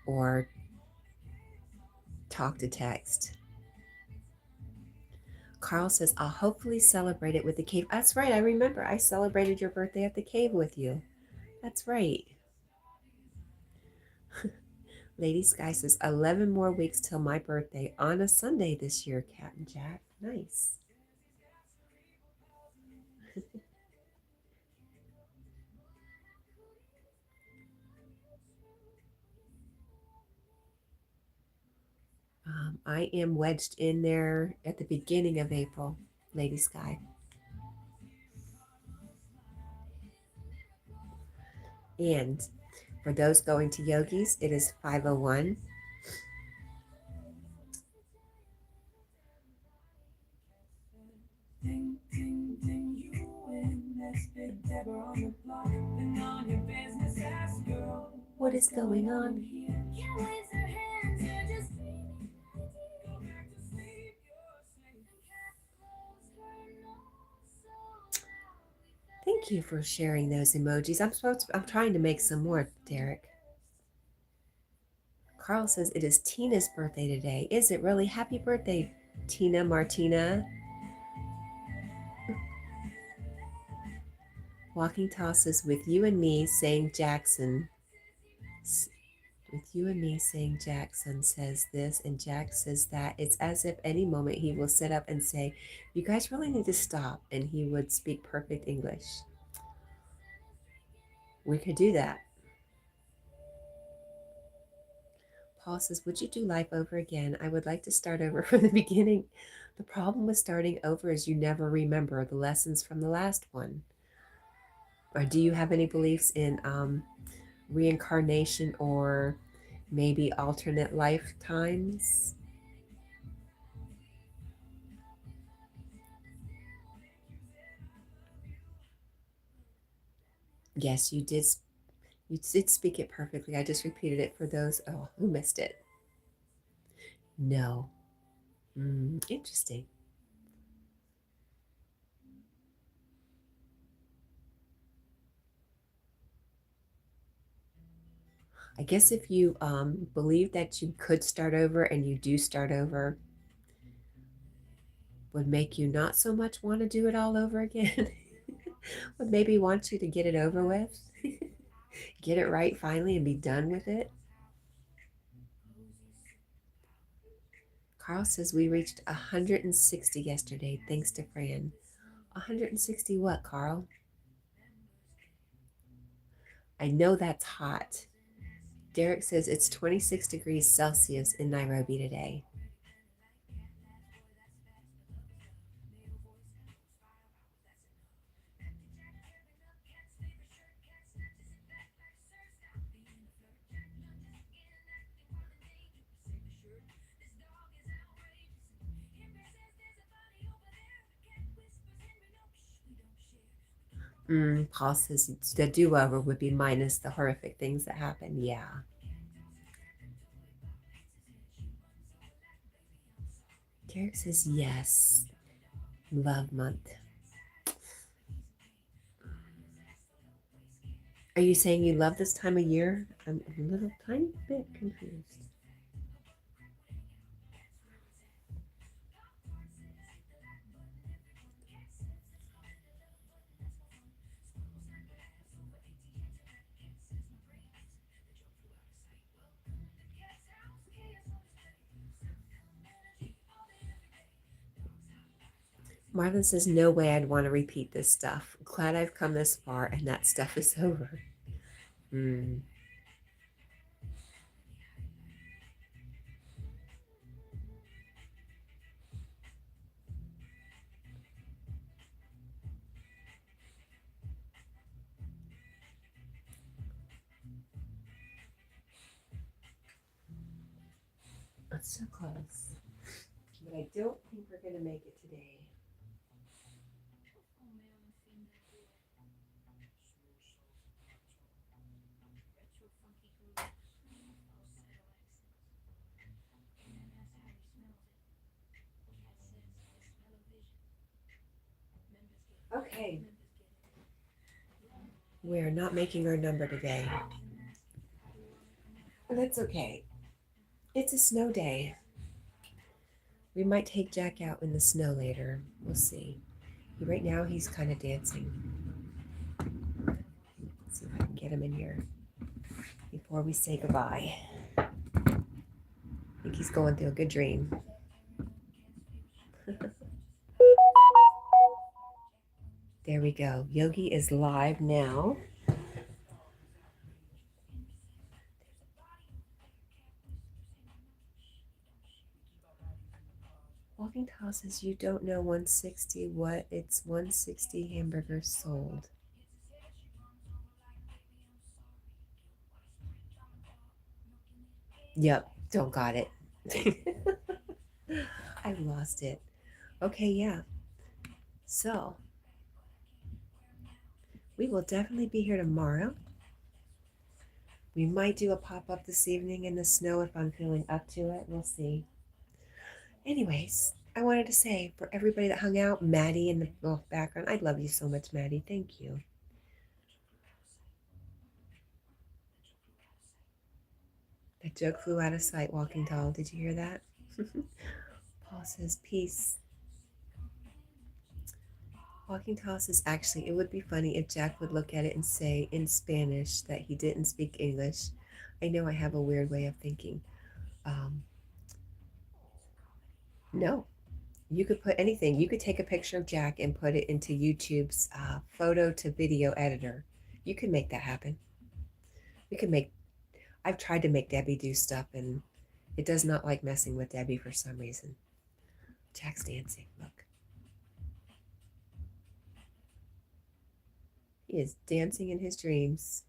or talk to text. Carl says, I'll hopefully celebrate it with the cave. That's right. I remember I celebrated your birthday at the cave with you. That's right. Lady Sky says, 11 more weeks till my birthday on a Sunday this year, Cat and Jack. Nice. I am wedged in there at the beginning of April, Lady Sky. And For those going to yogis, it is 5:01. Ding, ding, ding, you win. Next big Deborah on the block. Been on your business, ass girl. What is going on? Here? Can't raise her hands, you're just dreaming. Go back to sleep, you're asleep. And cat blows her nose so loud. Thank you for sharing those emojis. I'm trying to make some more, Derek. Carl says it is Tina's birthday today. Is it really? Happy birthday, Tina Martina. Walking tosses with you and me saying Jackson. With you and me saying Jackson says this and Jack says that. It's as if any moment he will sit up and say, you guys really need to stop. And he would speak perfect English. We could do that. Paul says, would you do life over again? I would like to start over from the beginning. The problem with starting over is you never remember the lessons from the last one. Or do you have any beliefs in reincarnation or maybe alternate lifetimes? Yes, you did. You did speak it perfectly. I just repeated it for those who missed it. No. Interesting. I guess if you believe that you could start over and you do start over, would make you not so much want to do it all over again. Would maybe want you to get it over with, get it right finally and be done with it. Carl says we reached 160 yesterday thanks to Fran. 160 what, Carl? I know that's hot. Derek says it's 26 degrees Celsius in Nairobi today. Paul says the do-over would be minus the horrific things that happen. Yeah. Derek says yes. Love month. Are you saying you love this time of year? I'm a little tiny bit confused. Marlon says, no way I'd want to repeat this stuff. Glad I've come this far and that stuff is over. It's so close. But I don't think we're going to make it today. Okay. We're not making our number today. That's okay. It's a snow day. We might take Jack out in the snow later. We'll see. Right now, he's kind of dancing. Let's see if I can get him in here before we say goodbye. I think he's going through a good dream. There we go. Yogi is live now. Walking Tall says you don't know 160 what? It's 160 hamburgers sold. Yep, don't got it. I lost it. Okay, yeah. So we will definitely be here tomorrow. We might do a pop up this evening in the snow if I'm feeling up to it. We'll see. Anyways, I wanted to say for everybody that hung out, Maddie in the background, I love you so much, Maddie. Thank you. That joke flew out of sight walking tall. Did you hear that? Paul says, peace. Walking tall says, actually, it would be funny if Jack would look at it and say in Spanish that he didn't speak English. I know I have a weird way of thinking. Um, no, you could put anything. You could take a picture of Jack and put it into YouTube's photo to video editor. You can make that happen. We can make, I've tried to make Debbie do stuff and it does not like messing with Debbie for some reason. Jack's dancing. Look. He is dancing in his dreams.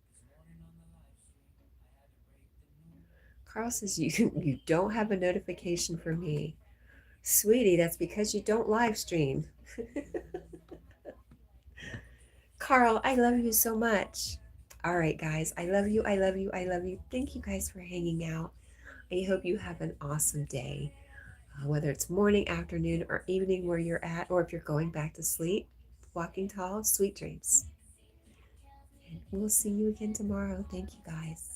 Carl says you don't have a notification for me. Sweetie, that's because you don't live stream. Carl, I love you so much. All right, guys. I love you. I love you. I love you. Thank you guys for hanging out. I hope you have an awesome day. Whether it's morning, afternoon, or evening where you're at, or if you're going back to sleep, walking tall, sweet dreams. And we'll see you again tomorrow. Thank you, guys.